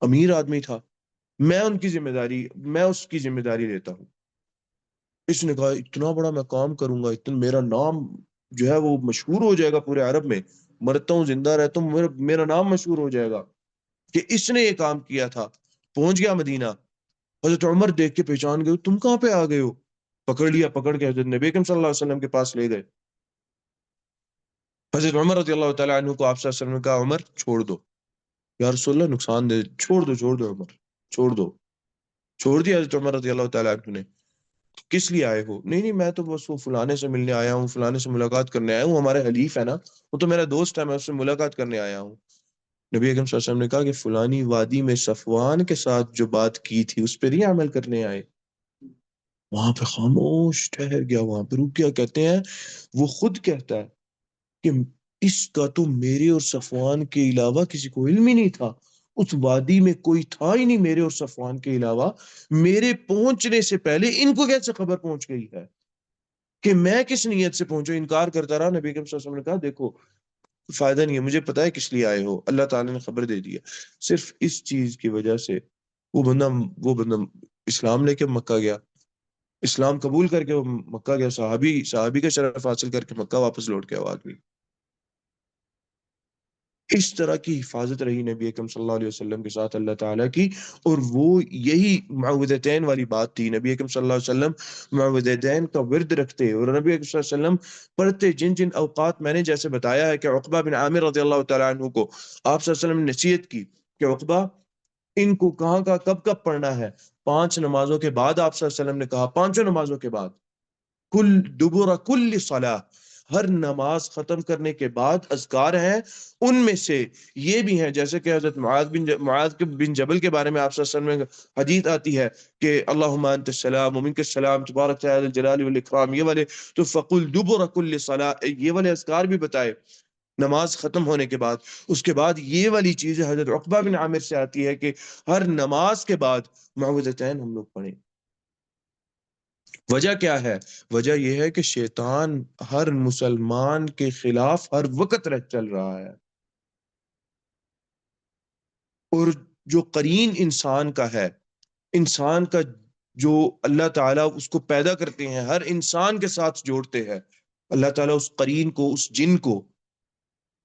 امیر آدمی تھا، میں ان کی ذمہ داری، میں اس کی ذمہ داری لیتا ہوں۔ اس نے کہا اتنا بڑا میں کام کروں گا، اتنا میرا نام جو ہے وہ مشہور ہو جائے گا پورے عرب میں، مرتا ہوں زندہ رہتا ہوں میرا نام مشہور ہو جائے گا کہ اس نے یہ کام کیا تھا۔ پہنچ گیا مدینہ، حضرت عمر دیکھ کے پہچان گئے، تم کہاں پہ آ گئے ہو؟ پکڑ لیا، پکڑ کے حضرت نبی اکرم صلی اللہ علیہ وسلم کے پاس لے گئے۔ حضرت عمر رضی اللہ تعالیٰ عنہ کو آپ صلی اللہ علیہ وسلم نے کہا عمر چھوڑ دو، یا رسول اللہ نقصان دے، چھوڑ دو چھوڑ دو عمر، چھوڑ دو۔ چھوڑ دیا حضرت عمر رضی اللہ تعالیٰ عنہ نے۔ کس لیے آئے ہو؟ نہیں نہیں میں تو بس وہ فلانے سے ملنے آیا ہوں، فلانے سے ملاقات کرنے آیا ہوں، ہمارے حلیف ہے نا، وہ تو میرا دوست ہے، میں اس سے ملاقات کرنے آیا ہوں۔ نبی اکرم صلی اللہ علیہ وسلم نے کہا کہ فلانی وادی میں صفوان کے ساتھ جو بات کی تھی اس پہ نہیں عمل کرنے آئے؟ وہاں پہ خاموش ٹھہر گیا، وہاں پہ رک گیا. کہتے ہیں وہ خود کہتا ہے کہ اس کا تو میرے اور صفوان کے علاوہ کسی کو علم ہی نہیں تھا. اس وادی میں کوئی تھا ہی نہیں میرے اور صفوان کے علاوہ. میرے پہنچنے سے پہلے ان کو کیسے خبر پہنچ گئی ہے کہ میں کس نیت سے پہنچا؟ انکار کرتا رہا. نبی کریم صلی اللہ علیہ وسلم نے کہا دیکھو فائدہ نہیں ہے، مجھے پتا ہے کس لیے آئے ہو، اللہ تعالیٰ نے خبر دے دیا. صرف اس چیز کی وجہ سے وہ بندہ اسلام لے کے مکہ گیا، اسلام قبول کر کے وہ مکہ گیا، صحابی کا شرف حاصل کر کے مکہ واپس لوٹ کے آواز ہوئی. اس طرح کی حفاظت رہی نبی اکرم صلی اللہ علیہ وسلم کے ساتھ اللہ تعالیٰ کی. اور وہ یہی معوذتین والی بات تھی. نبی اکرم صلی اللہ علیہ وسلم معوذتین کا ورد رکھتے، اور نبی اکرم صلی اللہ علیہ وسلم پڑھتے جن جن اوقات میں نے جیسے بتایا ہے کہ عقبہ بن عامر رضی اللہ تعالیٰ عنہ کو آپ صلی اللہ علیہ وسلم نے نصیحت کی کہ عقبہ ان کو کہاں کا کب کب پڑھنا ہے. 5 نمازوں کے بعد آپ صلی اللہ علیہ وسلم نے کہا، 5 نمازوں کے بعد، کل دبر کل صلاح، ہر نماز ختم کرنے کے بعد اذکار ہیں. ان میں سے یہ بھی ہیں جیسے کہ حضرت معاذ بن جبل کے بارے میں آپ صلی اللہ علیہ وسلم میں حدیث آتی ہے کہ اللہم انت السلام ومنک السلام تبارک یا ذا الجلال والاکرام، یہ والے تو فقل دبر کل صلاح، یہ والے اذکار بھی بتائے نماز ختم ہونے کے بعد. اس کے بعد یہ والی چیز حضرت عقبہ بن عامر سے آتی ہے کہ ہر نماز کے بعد معوذتین ہم لوگ پڑھیں. وجہ کیا ہے؟ وجہ یہ ہے کہ شیطان ہر مسلمان کے خلاف ہر وقت چل رہا ہے، اور جو قرین انسان کا ہے، انسان کا جو اللہ تعالیٰ اس کو پیدا کرتے ہیں ہر انسان کے ساتھ جوڑتے ہیں، اللہ تعالیٰ اس قرین کو، اس جن کو،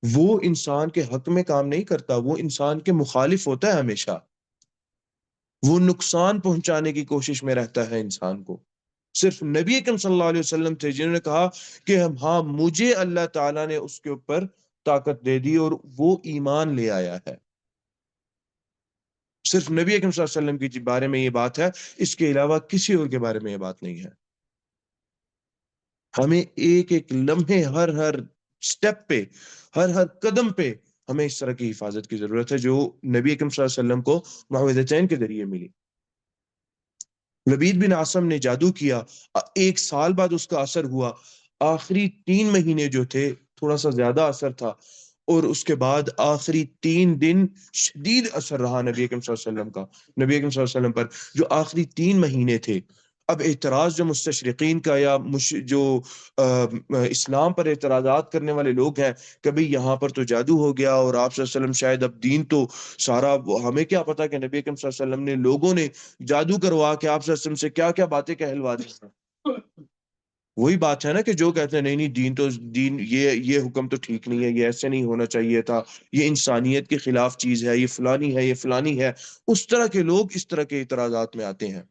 وہ انسان کے حق میں کام نہیں کرتا، وہ انسان کے مخالف ہوتا ہے ہمیشہ. وہ نقصان پہنچانے کی کوشش میں رہتا ہے انسان کو. صرف نبی اکرم صلی اللہ علیہ وسلم تھے جنہوں نے کہا کہ ہاں مجھے اللہ تعالیٰ نے اس کے اوپر طاقت دے دی اور وہ ایمان لے آیا ہے. صرف نبی اکرم صلی اللہ علیہ وسلم کے بارے میں یہ بات ہے، اس کے علاوہ کسی اور کے بارے میں یہ بات نہیں ہے. ہمیں ایک ایک لمحے، ہر ہر سٹیپ پہ، ہر ہر قدم پہ ہمیں اس طرح کی حفاظت کی ضرورت ہے جو نبی اکرم صلی اللہ علیہ وسلم کو معوذتین کے ذریعے ملی. لبید بن عاصم نے جادو کیا، 1 سال بعد اس کا اثر ہوا. آخری 3 مہینے جو تھے تھوڑا سا زیادہ اثر تھا، اور اس کے بعد آخری 3 دن شدید اثر رہا نبی اکرم صلی اللہ علیہ وسلم کا، نبی اکرم صلی اللہ علیہ وسلم پر. جو آخری 3 مہینے تھے، اب اعتراض جو مستشرقین کا یا جو اسلام پر اعتراضات کرنے والے لوگ ہیں، کبھی یہاں پر تو جادو ہو گیا اور آپ صلی اللہ علیہ وسلم شاید اب دین تو سارا، ہمیں کیا پتا کہ نبی اکرم صلی اللہ علیہ وسلم نے لوگوں نے جادو کروا کے آپ صلی اللہ علیہ وسلم سے کیا کیا باتیں کہلوا دی. وہی بات ہے نا کہ جو کہتے ہیں نہیں نہیں دین یہ حکم تو ٹھیک نہیں ہے، یہ ایسے نہیں ہونا چاہیے تھا، یہ انسانیت کے خلاف چیز ہے، یہ فلانی ہے، یہ فلانی ہے. اس طرح کے لوگ اس طرح کے اعتراضات میں آتے ہیں.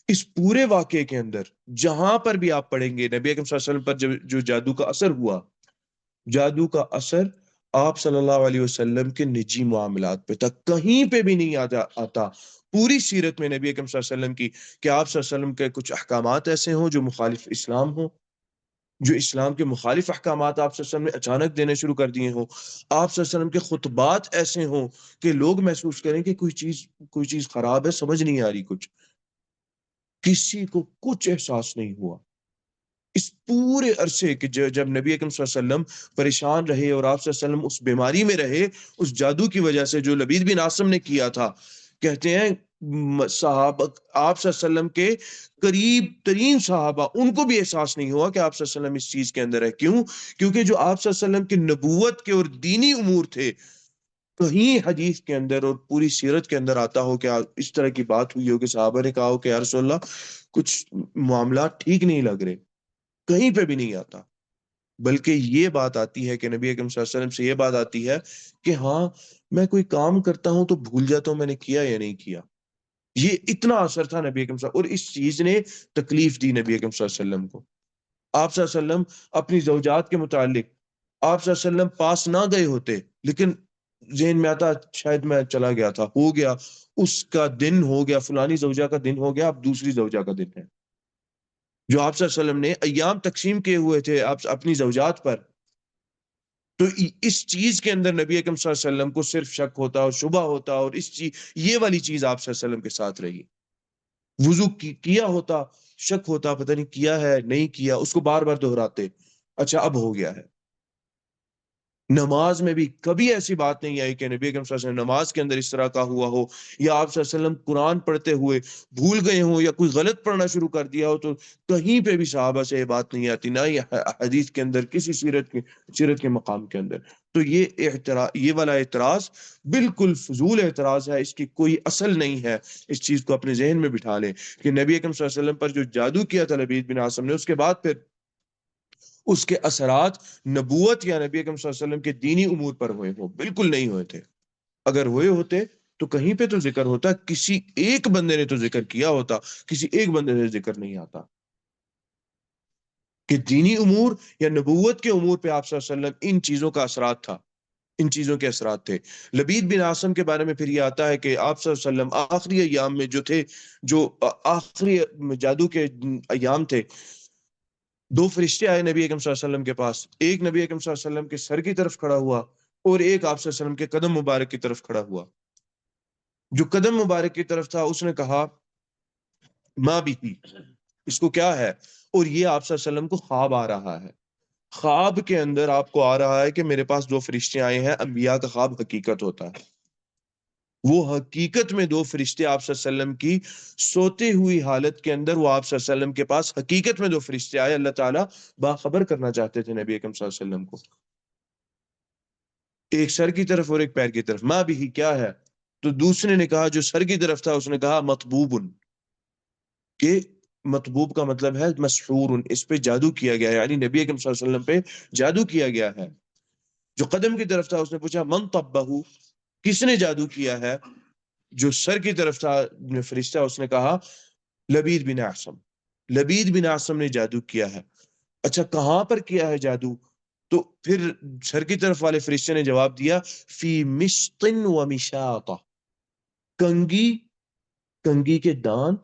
اس پورے واقعے کے اندر جہاں پر بھی آپ پڑھیں گے نبی اکرم صلی اللہ علیہ وسلم پر جو جادو کا اثر ہوا، جادو کا اثر آپ صلی اللہ علیہ وسلم کے نجی معاملات پہ تک کہیں پہ بھی نہیں آتا. پوری سیرت میں نبی اکرم صلی اللہ علیہ وسلم کی کہ آپ صلی اللہ علیہ وسلم کے کچھ احکامات ایسے ہوں جو مخالف اسلام ہوں، جو اسلام کے مخالف احکامات آپ صلی اللہ علیہ وسلم نے اچانک دینے شروع کر دیے ہوں. آپ صلی اللہ علیہ وسلم کے خطبات ایسے ہوں کہ لوگ محسوس کریں کہ کوئی چیز خراب ہے، سمجھ نہیں آ رہی کچھ. کسی کو کچھ احساس نہیں ہوا اس پورے عرصے کہ جب نبی اکرم صلی اللہ علیہ وسلم پریشان رہے اور آپ صلی اللہ علیہ وسلم اس بیماری میں رہے، اس جادو کی وجہ سے جو لبید بن عاصم نے کیا تھا. کہتے ہیں صحابہ آپ صلی اللہ علیہ وسلم کے قریب ترین صحابہ، ان کو بھی احساس نہیں ہوا کہ آپ صلی اللہ علیہ وسلم اس چیز کے اندر ہے. کیوں؟ کیونکہ جو آپ صلی اللہ علیہ وسلم کی نبوت کے اور دینی امور تھے، کہیں حدیث کے اندر اور پوری سیرت کے اندر آتا ہو کہ اس طرح کی بات ہوئی ہو کہ صحابہ نے کہا ہو کہ یا رسول اللہ کچھ معاملات ٹھیک نہیں لگ رہے، کہیں پہ بھی نہیں آتا. بلکہ یہ بات آتی ہے کہ نبی اکرم صلی اللہ علیہ وسلم سے یہ بات آتی ہے کہ ہاں میں کوئی کام کرتا ہوں تو بھول جاتا ہوں میں نے کیا یا نہیں کیا. یہ اتنا اثر تھا نبی اکرم صلی اللہ علیہ وسلم، اور اس چیز نے تکلیف دی نبی اکرم صلی اللہ علیہ وسلم کو. آپ صلی اللہ علیہ وسلم اپنی زوجات کے متعلق آپ صلی اللہ علیہ وسلم پاس نہ گئے ہوتے، لیکن ذہن میں آتا شاید میں چلا گیا تھا، ہو گیا اس کا دن، ہو گیا فلانی زوجہ کا دن، ہو گیا اب دوسری زوجہ کا دن ہے. جو آپ صلی اللہ علیہ وسلم نے ایام تقسیم کیے ہوئے تھے آپ اپنی زوجات پر، تو اس چیز کے اندر نبی اکرم صلی اللہ علیہ وسلم کو صرف شک ہوتا اور شبہ ہوتا، اور یہ والی چیز آپ صلی اللہ علیہ وسلم کے ساتھ رہی. وضو کیا ہوتا، شک ہوتا پتہ نہیں کیا ہے نہیں کیا، اس کو بار بار دہراتے، اچھا اب ہو گیا ہے۔ نماز میں بھی کبھی ایسی بات نہیں آئی کہ نبی اکرم صلی اللہ علیہ وسلم نماز کے اندر اس طرح کا ہوا ہو، یا آپ صلی اللہ علیہ وسلم قرآن پڑھتے ہوئے بھول گئے ہوں یا کوئی غلط پڑھنا شروع کر دیا ہو، تو کہیں پہ بھی صحابہ سے یہ بات نہیں آتی، نہ ہی حدیث کے اندر کسی سیرت کے مقام کے اندر۔ تو یہ والا اعتراض بالکل فضول اعتراض ہے، اس کی کوئی اصل نہیں ہے۔ اس چیز کو اپنے ذہن میں بٹھا لیں کہ نبی اکرم صلی اللہ علیہ وسلم پر جو جادو کیا تھا لبید بن عاصم نے، اس کے بعد پھر اس کے اثرات نبوت یا نبی اکرم صلی اللہ علیہ وسلم کے دینی امور پر ہوئے ہو؟ بالکل نہیں ہوئے تھے۔ اگر ہوئے ہوتے تو کہیں پہ تو ذکر ہوتا، کسی ایک بندے نے تو ذکر کیا ہوتا، کسی ایک بندے سے ذکر نہیں آتا کہ دینی امور یا نبوت کے امور پہ آپ صلی اللہ علیہ وسلم ان چیزوں کا اثرات تھا، ان چیزوں کے اثرات تھے۔ لبید بن عاصم کے بارے میں پھر یہ آتا ہے کہ آپ صلی اللہ علیہ وسلم آخری ایام میں جو تھے، جو آخری جادو کے ایام تھے، دو فرشتے آئے نبی اکرم صلی اللہ علیہ وسلم کے پاس، ایک نبی اکرم صلی اللہ علیہ وسلم کے سر کی طرف کھڑا ہوا اور ایک آپ صلی اللہ علیہ وسلم کے قدم مبارک کی طرف کھڑا ہوا۔ جو قدم مبارک کی طرف تھا اس نے کہا ماں بھی تھی، اس کو کیا ہے؟ اور یہ آپ صلی اللہ علیہ وسلم کو خواب آ رہا ہے، خواب کے اندر آپ کو آ رہا ہے کہ میرے پاس دو فرشتے آئے ہیں۔ انبیاء کا خواب حقیقت ہوتا ہے، وہ حقیقت میں دو فرشتے آپ صلی اللہ علیہ وسلم کی سوتے ہوئی حالت کے اندر، وہ آپ صلی اللہ علیہ وسلم کے پاس حقیقت میں دو فرشتے آئے، اللہ تعالیٰ باخبر کرنا چاہتے تھے نبی اکرم صلی اللہ علیہ وسلم کو، ایک سر کی طرف اور ایک پیر کی طرف۔ ماں بھی کیا ہے؟ تو دوسرے نے کہا، جو سر کی طرف تھا اس نے کہا مطبوبن، کہ مطبوب کا مطلب ہے مسحور، اس پہ جادو کیا گیا ہے، یعنی نبی اکرم صلی اللہ علیہ وسلم پہ جادو کیا گیا ہے۔ جو قدم کی طرف تھا اس نے پوچھا من طبہ، کس نے جادو کیا ہے؟ جو سر کی طرف تھا فرشتہ، اس نے کہا لبید بن عاصم، لبید بن عاصم نے جادو کیا ہے۔ اچھا کہاں پر کیا ہے جادو؟ تو پھر سر کی طرف والے فرشتے نے جواب دیا فی مشط و مشاطہ، کنگھی، کنگھی کے دانت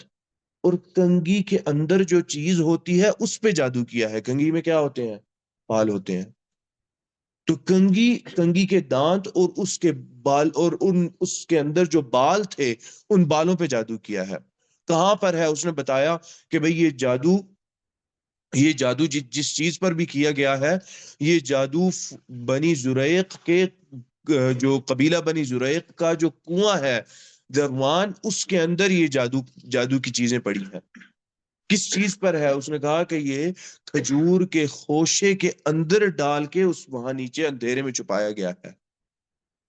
اور کنگھی کے اندر جو چیز ہوتی ہے اس پہ جادو کیا ہے۔ کنگھی میں کیا ہوتے ہیں؟ بال ہوتے ہیں، تو کنگھی کے دانت اور اس کے بال اور اس کے اندر جو بال تھے ان بالوں پہ جادو کیا ہے۔ کہاں پر ہے؟ اس نے بتایا کہ بھئی یہ جادو جس چیز پر بھی کیا گیا ہے، یہ جادو بنی زریق کے جو قبیلہ بنی زریق کا جو کنواں ہے درمان، اس کے اندر یہ جادو کی چیزیں پڑی ہیں۔ کس چیز پر ہے؟ اس نے کہا کہ یہ کھجور کے خوشے کے اندر ڈال کے اس وہاں نیچے اندھیرے میں چھپایا گیا ہے۔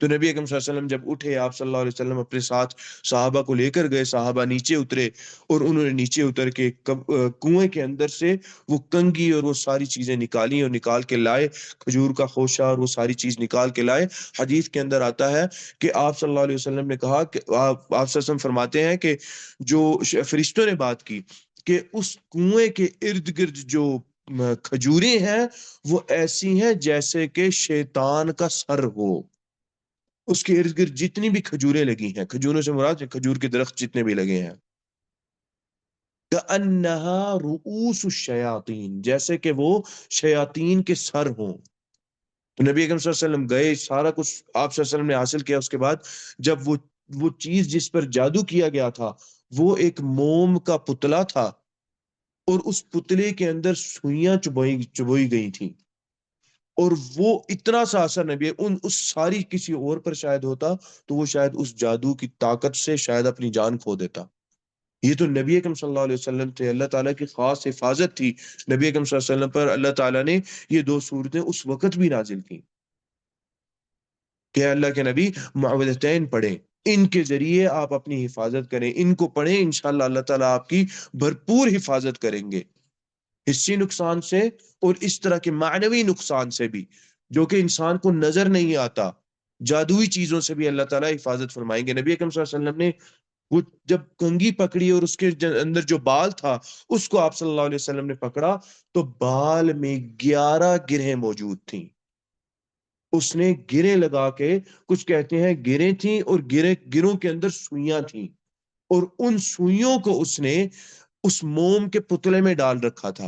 تو نبی اکرم صلی اللہ علیہ وسلم جب اٹھے، آپ صلی اللہ علیہ وسلم اپنے ساتھ صحابہ کو لے کر گئے، صحابہ نیچے اترے اور انہوں نے نیچے اتر کے کنویں کے اندر سے وہ کنگھی اور وہ ساری چیزیں نکالی اور نکال کے لائے، کھجور کا خوشہ اور وہ ساری چیز نکال کے لائے۔ حدیث کے اندر آتا ہے کہ آپ صلی اللہ علیہ وسلم نے کہا کہ آپ صلی اللہ علیہ وسلم فرماتے ہیں کہ جو فرشتوں نے بات کی کہ اس کنویں کے ارد گرد جو کھجوریں ہیں وہ ایسی ہیں جیسے کہ شیطان کا سر ہو، اس کے ارد گرد جتنی بھی کھجوریں لگی ہیں، کھجوروں سے مراد کھجور کے درخت جتنے بھی لگے ہیں، کأنہا رؤوس الشیاطین، جیسے کہ وہ شیاطین کے سر ہوں۔ تو نبی اکرم صلی اللہ علیہ وسلم گئے، سارا کچھ آپ صلی اللہ علیہ وسلم نے حاصل کیا۔ اس کے بعد جب وہ چیز جس پر جادو کیا گیا تھا وہ ایک موم کا پتلا تھا، اور اس پتلے کے اندر سوئیاں چبوئی گئی تھیں، اور وہ اتنا سا اثر نبی اس ساری کسی اور پر شاید ہوتا تو وہ شاید اس جادو کی طاقت سے شاید اپنی جان کھو دیتا۔ یہ تو نبی اکرم صلی اللہ علیہ وسلم تھے، اللہ تعالیٰ کی خاص حفاظت تھی نبی اکرم صلی اللہ علیہ وسلم پر۔ اللہ تعالیٰ نے یہ دو صورتیں اس وقت بھی نازل کی کہ اللہ کے نبی معوذتین پڑھیں، ان کے ذریعے آپ اپنی حفاظت کریں، ان کو پڑھیں، انشاءاللہ اللہ تعالیٰ آپ کی بھرپور حفاظت کریں گے، حصی نقصان سے اور اس طرح کے معنوی نقصان سے بھی جو کہ انسان کو نظر نہیں آتا، جادوئی چیزوں سے بھی اللہ تعالیٰ حفاظت فرمائیں گے۔ نبی اکرم صلی اللہ علیہ وسلم نے وہ جب کنگھی پکڑی اور اس کے اندر جو بال تھا اس کو آپ صلی اللہ علیہ وسلم نے پکڑا تو بال میں 11 گرہیں موجود تھیں۔ اس نے گریں لگا کے، کچھ کہتے ہیں گریں تھیں اور گروں کے اندر سوئیاں تھیں، اور ان سوئیوں کو اس نے اس موم کے پتلے میں ڈال رکھا تھا۔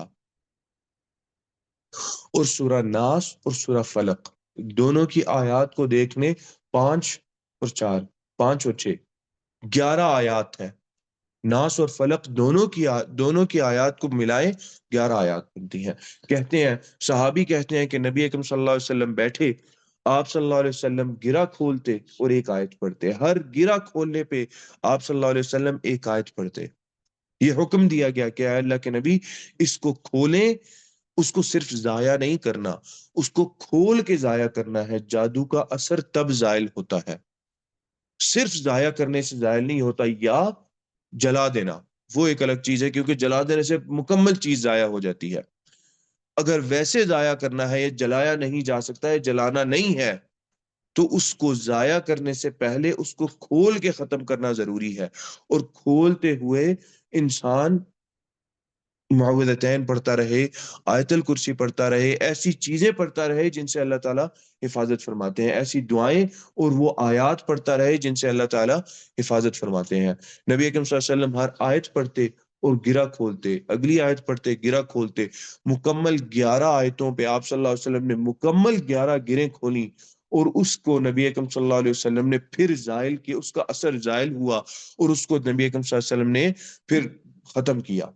اور سورہ ناس اور سورہ فلق دونوں کی آیات کو دیکھنے، 5 اور 4، 5 اور 6، 11 آیات ہے۔ ناس اور فلق دونوں کی آیات کو ملائیں 11 آیات بنتی ہیں۔ کہتے ہیں صحابی کہتے ہیں کہ نبی اکرم صلی اللہ علیہ وسلم بیٹھے، آپ صلی اللہ علیہ وسلم گرہ کھولتے اور ایک آیت پڑھتے، ہر گرہ کھولنے پہ آپ صلی اللہ علیہ وسلم ایک آیت پڑھتے۔ یہ حکم دیا گیا کہ اے اللہ کے نبی اس کو کھولیں، اس کو صرف ضائع نہیں کرنا، اس کو کھول کے ضائع کرنا ہے۔ جادو کا اثر تب زائل ہوتا ہے، صرف ضائع کرنے سے زائل نہیں ہوتا، یا جلا دینا وہ ایک الگ چیز ہے، کیونکہ جلا دینے سے مکمل چیز ضائع ہو جاتی ہے۔ اگر ویسے ضائع کرنا ہے، یہ جلایا نہیں جا سکتا ہے، جلانا نہیں ہے، تو اس کو ضائع کرنے سے پہلے اس کو کھول کے ختم کرنا ضروری ہے، اور کھولتے ہوئے انسان معوذتین پڑھتا رہے، آیت الکرسی پڑھتا رہے، ایسی چیزیں پڑھتا رہے جن سے اللہ تعالیٰ حفاظت فرماتے ہیں، ایسی دعائیں اور وہ آیات پڑھتا رہے جن سے اللہ تعالیٰ حفاظت فرماتے ہیں۔ نبی اکرم صلی اللہ علیہ وسلم ہر آیت پڑھتے اور گرہ کھولتے، اگلی آیت پڑھتے گرہ کھولتے، مکمل 11 آیتوں پہ آپ صلی اللہ علیہ وسلم نے مکمل 11 گرہیں کھولیں، اور اس کو نبی اکرم صلی اللہ علیہ وسلم نے پھر زائل کیا، اس کا اثر زائل ہوا، اور اس کو نبی اکرم صلی اللہ علیہ وسلم نے پھر ختم کیا،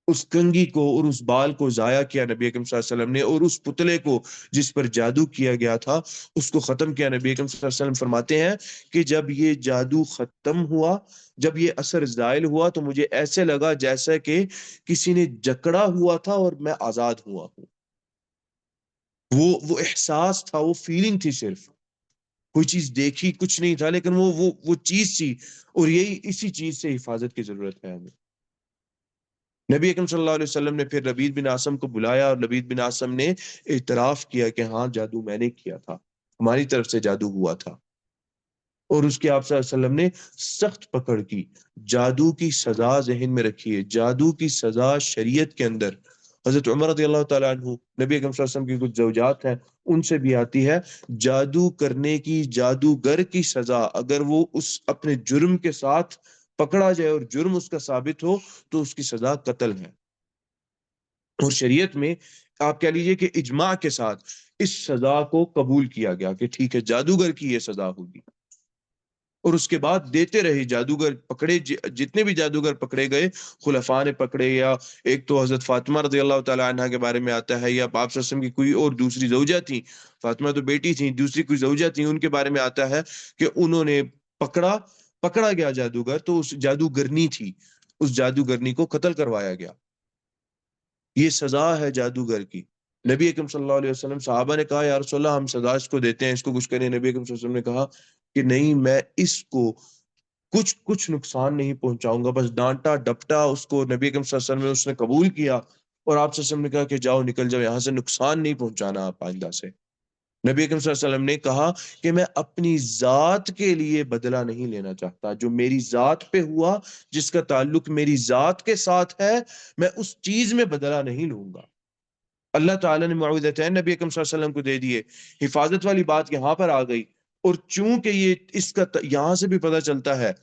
اس کنگھی کو اور اس بال کو ضائع کیا نبی اکرم صلی اللہ علیہ وسلم نے، اور اس پتلے کو جس پر جادو کیا گیا تھا اس کو ختم کیا۔ نبی اکرم صلی اللہ علیہ وسلم فرماتے ہیں کہ جب یہ جادو ختم ہوا، جب یہ اثر زائل ہوا، تو مجھے ایسے لگا جیسا کہ کسی نے جکڑا ہوا تھا اور میں آزاد ہوا ہوں۔ وہ احساس تھا، وہ فیلنگ تھی، صرف کوئی چیز دیکھی کچھ نہیں تھا، لیکن وہ چیز تھی، اور یہی اسی چیز سے حفاظت کی ضرورت ہے ہمیں۔ نبی اکرم صلی اللہ علیہ وسلم نے پھر لبید بن عاصم کو بلایا، اور لبید بن عاصم نے اعتراف کیا کہ ہاں جادو میں نے کیا تھا، ہماری طرف سے جادو ہوا تھا، اور اس کے آپ صلی اللہ علیہ وسلم نے سخت پکڑ کی۔ جادو کی سزا ذہن میں رکھیے، جادو کی سزا شریعت کے اندر حضرت عمر رضی اللہ تعالیٰ عنہ، نبی اکرم صلی اللہ علیہ وسلم کی کچھ زوجات ہیں، ان سے بھی آتی ہے، جادو کرنے کی، جادوگر کی سزا اگر وہ اس اپنے جرم کے ساتھ پکڑا جائے اور جرم اس کا ثابت ہو تو اس کی سزا قتل ہے۔ اور شریعت میں آپ کہہ لیجئے کہ اجماع کے ساتھ اس سزا کو قبول کیا گیا کہ ٹھیک ہے جادوگر کی یہ سزا ہوگی، اور اس کے بعد دیتے رہے جادوگر پکڑے، جتنے بھی جادوگر پکڑے گئے، خلفاء نے پکڑے، یا ایک تو حضرت فاطمہ رضی اللہ تعالی عنہ کے بارے میں آتا ہے، یا آپ صلی اللہ علیہ وسلم کی کوئی اور دوسری زوجہ تھیں، فاطمہ تو بیٹی تھیں، دوسری کوئی زوجہ تھیں، ان کے بارے میں آتا ہے کہ انہوں نے پکڑا گیا جادوگر، تو اس جادوگرنی تھی، اس جادوگرنی کو قتل کروایا گیا۔ یہ سزا ہے جادوگر کی۔ نبی اکرم صلی اللہ علیہ وسلم، صحابہ نے کہا یا رسول اللہ ہم سزا اس کو دیتے ہیں، اس کو کچھ کریں، نبی اکرم صلی اللہ علیہ وسلم نے کہا کہ نہیں، میں اس کو کچھ نقصان نہیں پہنچاؤں گا، بس ڈانٹا ڈپٹا اس کو، نبی اکرم صلی اللہ علیہ وسلم نے اس نے قبول کیا، اور آپ صلی اللہ علیہ وسلم نے کہا کہ جاؤ نکل جاؤ یہاں سے، نقصان نہیں پہنچانا آپ آئندہ سے۔ نبی اکرم صلی اللہ علیہ وسلم نے کہا کہ میں اپنی ذات کے لیے بدلہ نہیں لینا چاہتا، جو میری ذات پہ ہوا، جس کا تعلق میری ذات کے ساتھ ہے، میں اس چیز میں بدلہ نہیں لوں گا۔ اللہ تعالیٰ نے معوذتین نبی اکرم صلی اللہ علیہ وسلم کو دے دیے، حفاظت والی بات یہاں پر آ گئی، اور چونکہ یہ اس کا یہاں سے بھی پتہ چلتا ہے،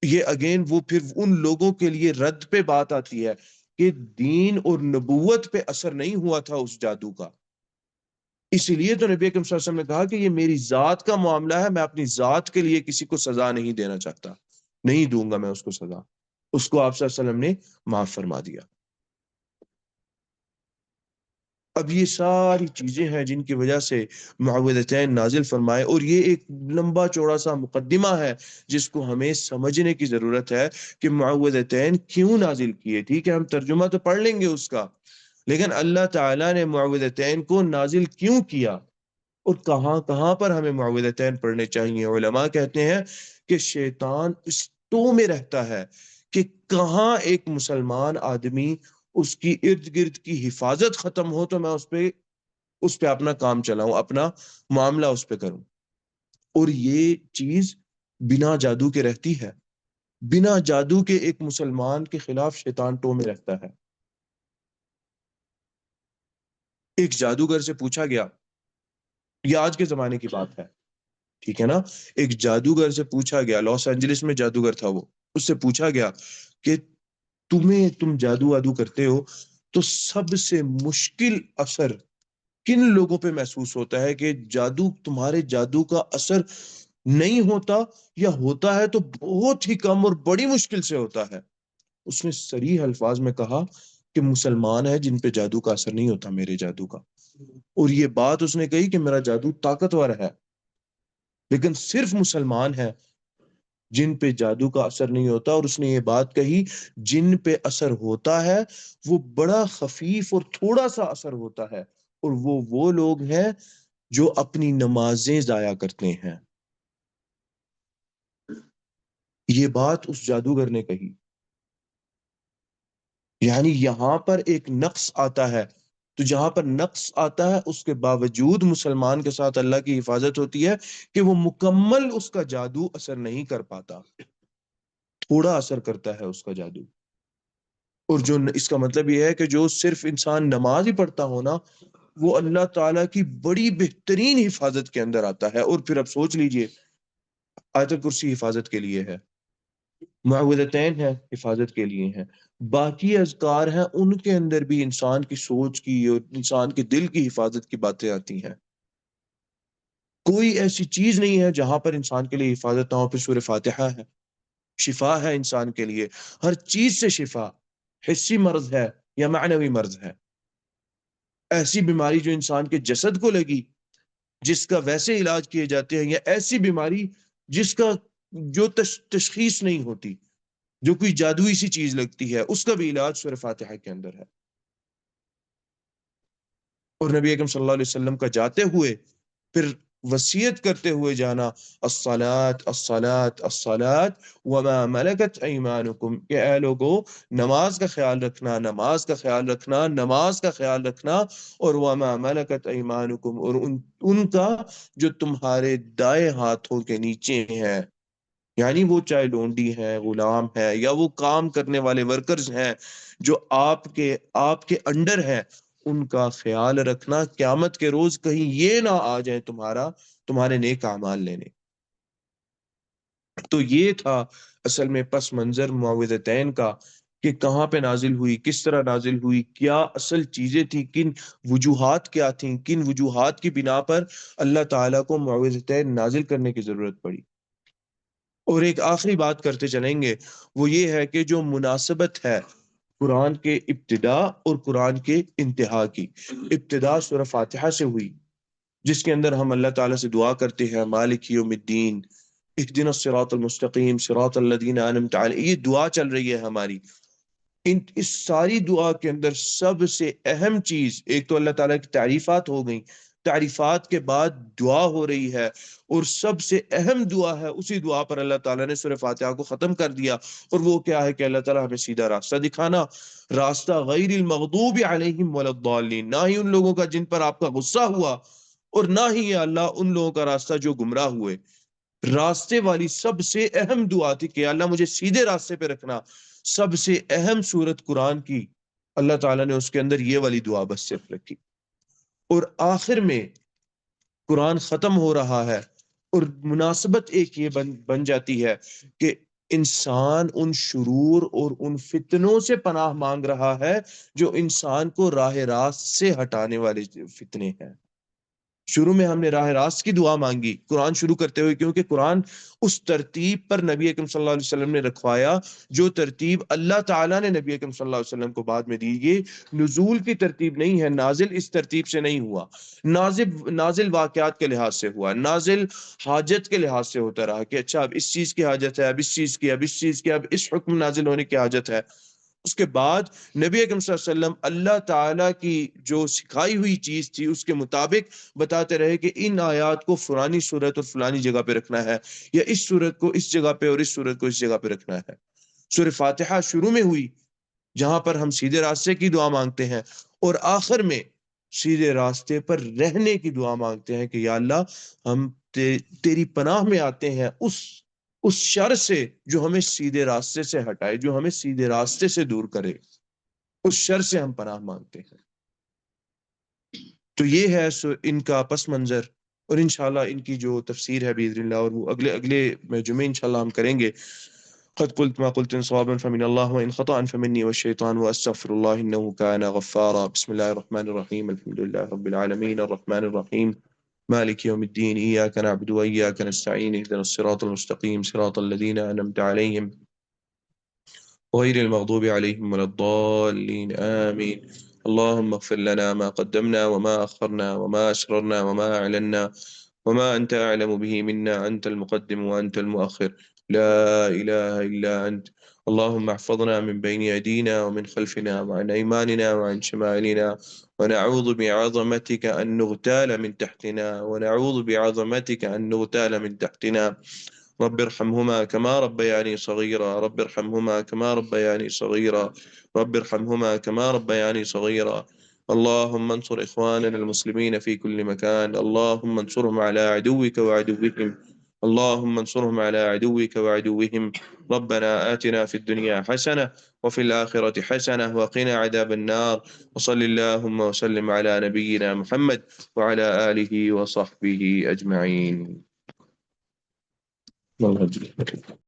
یہ اگین وہ پھر ان لوگوں کے لیے رد پہ بات آتی ہے کہ دین اور نبوت پہ اثر نہیں ہوا تھا اس جادو کا، اسی لیے تو نبی اکرم صلی اللہ علیہ وسلم نے کہا کہ یہ میری ذات کا معاملہ ہے، میں اپنی ذات کے لیے کسی کو سزا نہیں دینا چاہتا، نہیں دوں گا میں اس کو سزا۔ اس کو آپ صلی اللہ علیہ وسلم نے معاف فرما دیا۔ اب یہ ساری چیزیں ہیں جن کی وجہ سے معوذتین نازل فرمائے، اور یہ ایک لمبا چوڑا سا مقدمہ ہے جس کو ہمیں سمجھنے کی ضرورت ہے کہ معوذتین کیوں نازل کیے۔ ٹھیک ہے ہم ترجمہ تو پڑھ لیں گے اس کا، لیکن اللہ تعالیٰ نے معوذتین کو نازل کیوں کیا، اور کہاں کہاں پر ہمیں معوذتین پڑھنے چاہیے۔ علماء کہتے ہیں کہ شیطان اس تو میں رہتا ہے کہ کہاں ایک مسلمان آدمی اس کی ارد گرد کی حفاظت ختم ہو تو میں اس پہ اپنا کام چلاؤں، اپنا معاملہ اس پہ کروں، اور یہ چیز بنا جادو کے رہتی ہے۔ بنا جادو کے ایک مسلمان کے خلاف شیطان ٹو میں رہتا ہے۔ ایک جادوگر سے پوچھا گیا، یہ آج کے زمانے کی بات ہے، ٹھیک ہے نا، ایک جادوگر سے پوچھا گیا، لاس اینجلس میں جادوگر تھا وہ، اس سے پوچھا گیا کہ تم جادو وادو کرتے ہو تو سب سے مشکل اثر کن لوگوں پہ محسوس ہوتا ہے، کہ تمہارے جادو کا اثر نہیں ہوتا یا ہوتا ہے تو بہت ہی کم اور بڑی مشکل سے ہوتا ہے۔ اس نے صریح الفاظ میں کہا کہ مسلمان ہے جن پہ جادو کا اثر نہیں ہوتا میرے جادو کا، اور یہ بات اس نے کہی کہ میرا جادو طاقتور ہے، لیکن صرف مسلمان ہے جن پہ جادو کا اثر نہیں ہوتا۔ اور اس نے یہ بات کہی جن پہ اثر ہوتا ہے وہ بڑا خفیف اور تھوڑا سا اثر ہوتا ہے، اور وہ لوگ ہیں جو اپنی نمازیں ضائع کرتے ہیں۔ یہ بات اس جادوگر نے کہی، یعنی یہاں پر ایک نقص آتا ہے، تو جہاں پر نقص آتا ہے اس کے باوجود مسلمان کے ساتھ اللہ کی حفاظت ہوتی ہے کہ وہ مکمل اس کا جادو اثر نہیں کر پاتا، تھوڑا اثر کرتا ہے اس کا جادو۔ اور جو اس کا مطلب یہ ہے کہ جو صرف انسان نماز ہی پڑھتا ہو نا، وہ اللہ تعالیٰ کی بڑی بہترین حفاظت کے اندر آتا ہے۔ اور پھر اب سوچ لیجئے، آیت الکرسی حفاظت کے لیے ہے، معوذتین ہے حفاظت کے لیے ہیں، باقی اذکار ہیں ان کے اندر بھی انسان کی سوچ کی اور انسان کے دل کی حفاظت کی باتیں آتی ہیں۔ کوئی ایسی چیز نہیں ہے جہاں پر انسان کے لیے حفاظت نہ ہو۔ پھر سورہ فاتحہ ہے، شفا ہے انسان کے لیے، ہر چیز سے شفا، حسی مرض ہے یا معنوی مرض ہے، ایسی بیماری جو انسان کے جسد کو لگی جس کا ویسے علاج کیے جاتے ہیں، یا ایسی بیماری جس کا جو تشخیص نہیں ہوتی، جو کوئی جادوئی سی چیز لگتی ہے، اس کا بھی علاج سورہ فاتحہ کے اندر ہے۔ اور نبی اکرم صلی اللہ علیہ وسلم کا جاتے ہوئے پھر وصیت کرتے ہوئے جانا، الصلاۃ الصلاۃ الصلاۃ وما ملکت ایمانکم، کہ اے لوگو نماز کا خیال رکھنا، نماز کا خیال رکھنا، نماز کا خیال رکھنا، اور وما ملکت ایمانکم، اور ان کا جو تمہارے دائیں ہاتھوں کے نیچے ہیں، یعنی وہ چاہے لونڈی ہیں، غلام ہے، یا وہ کام کرنے والے ورکرز ہیں جو آپ کے انڈر ہیں، ان کا خیال رکھنا، قیامت کے روز کہیں یہ نہ آ جائیں تمہارے نیک اعمال لینے۔ تو یہ تھا اصل میں پس منظر معوذتین کا، کہ کہاں پہ نازل ہوئی، کس طرح نازل ہوئی، کیا اصل چیزیں تھیں، کن وجوہات کیا تھیں، کن وجوہات کی بنا پر اللہ تعالیٰ کو معوذتین نازل کرنے کی ضرورت پڑی۔ اور ایک آخری بات کرتے چلیں گے، وہ یہ ہے کہ جو مناسبت ہے قرآن کے ابتدا اور قرآن کے انتہا کی، ابتدا سورہ فاتحہ سے ہوئی جس کے اندر ہم اللہ تعالیٰ سے دعا کرتے ہیں مالک یوم الدین، اہدنا الصراط المستقیم صراط الذین انعمت علیہم، یہ دعا چل رہی ہے ہماری۔ اس ساری دعا کے اندر سب سے اہم چیز، ایک تو اللہ تعالیٰ کی تعریفات ہو گئیں، تعریفات کے بعد دعا ہو رہی ہے، اور سب سے اہم دعا ہے، اسی دعا پر اللہ تعالیٰ نے سورہ فاتحہ کو ختم کر دیا، اور وہ کیا ہے کہ اللہ تعالیٰ ہمیں سیدھا راستہ دکھانا، راستہ غیر المغضوب علیہم ولا الضالین، نہ ہی ان لوگوں کا جن پر آپ کا غصہ ہوا، اور نہ ہی یا اللہ ان لوگوں کا راستہ جو گمراہ ہوئے۔ راستے والی سب سے اہم دعا تھی کہ اللہ مجھے سیدھے راستے پہ رکھنا، سب سے اہم سورت قرآن کی اللہ تعالیٰ نے اس کے اندر یہ والی دعا بس صرف رکھی۔ اور آخر میں قرآن ختم ہو رہا ہے، اور مناسبت ایک یہ بن جاتی ہے کہ انسان ان شرور اور ان فتنوں سے پناہ مانگ رہا ہے جو انسان کو راہ راست سے ہٹانے والے فتنے ہیں۔ شروع میں ہم نے راہ راست کی دعا مانگی قرآن شروع کرتے ہوئے، کیونکہ قرآن اس ترتیب پر نبی اکرم صلی اللہ علیہ وسلم نے رکھوایا جو ترتیب اللہ تعالیٰ نے نبی اکرم صلی اللہ علیہ وسلم کو بعد میں دی۔ یہ نزول کی ترتیب نہیں ہے، نازل اس ترتیب سے نہیں ہوا، نازل واقعات کے لحاظ سے ہوا، نازل حاجت کے لحاظ سے ہوتا رہا کہ اچھا اب اس چیز کی حاجت ہے، اب اس چیز کی، اب اس چیز کی، اب اس حکم نازل ہونے کی حاجت ہے۔ اس کے بعد نبی اکرم صلی اللہ علیہ وسلم اللہ تعالیٰ کی جو سکھائی ہوئی چیز تھی اس کے مطابق بتاتے رہے کہ ان آیات کو فلانی صورت اور فلانی جگہ پہ رکھنا ہے، یا اس صورت کو اس جگہ پہ اور اس صورت کو اس جگہ پہ رکھنا ہے۔ سورہ فاتحہ شروع میں ہوئی جہاں پر ہم سیدھے راستے کی دعا مانگتے ہیں، اور آخر میں سیدھے راستے پر رہنے کی دعا مانگتے ہیں کہ یا اللہ ہم تیری پناہ میں آتے ہیں اس شر سے جو ہمیں سیدھے راستے سے ہٹائے، جو ہمیں سیدھے راستے سے دور کرے، اس شر سے ہم پناہ مانگتے ہیں۔ تو یہ ہے ان کا پس منظر، اور انشاءاللہ ان کی جو تفسیر ہے باذن اللہ، اور وہ اگلے جمعے انشاءاللہ ہم کریں گے۔ قد قلت ما قلت صوابا فمن الله وإن خطأ فمني والشيطان وأستغفر الله إنه كان غفارا۔ بسم الله الرحمن الرحيم، الحمد لله رب العالمين الرحمن الرحيم مالك يوم الدين، إياك نعبد وإياك نستعين، اهدنا الصراط المستقيم، صراط الذين أنعمت عليهم غير المغضوب عليهم ولا الضالين، آمين. اللهم اغفر لنا ما قدمنا وما أخرنا وما أسررنا وما أعلنا وما أنت أعلم به منا، أنت المقدم وأنت المؤخر، لا إله إلا أنت. اللهم احفظنا من بين أيدينا ومن خلفنا وعن أيماننا وعن شمائلنا، ونعوذ بعظمتك أن نغتال من تحتنا، ونعوذ بعظمتك أن نغتال من تحتنا. رب ارحمهما كما ربياني صغيرا، رب ارحمهما كما ربياني صغيرا، رب ارحمهما كما ربياني صغيرا. اللهم انصر إخواننا المسلمين في كل مكان، اللهم انصرهم على عدوك وعدوهم، اللهم انصرهم على عدوك وعدوهم. ربنا آتنا في الدنيا حسنة وفي الآخرة حسنة وقنا عذاب النار. وصل اللهم وسلم على نبينا محمد وعلى آله وصحبه أجمعين. الله يجزيك.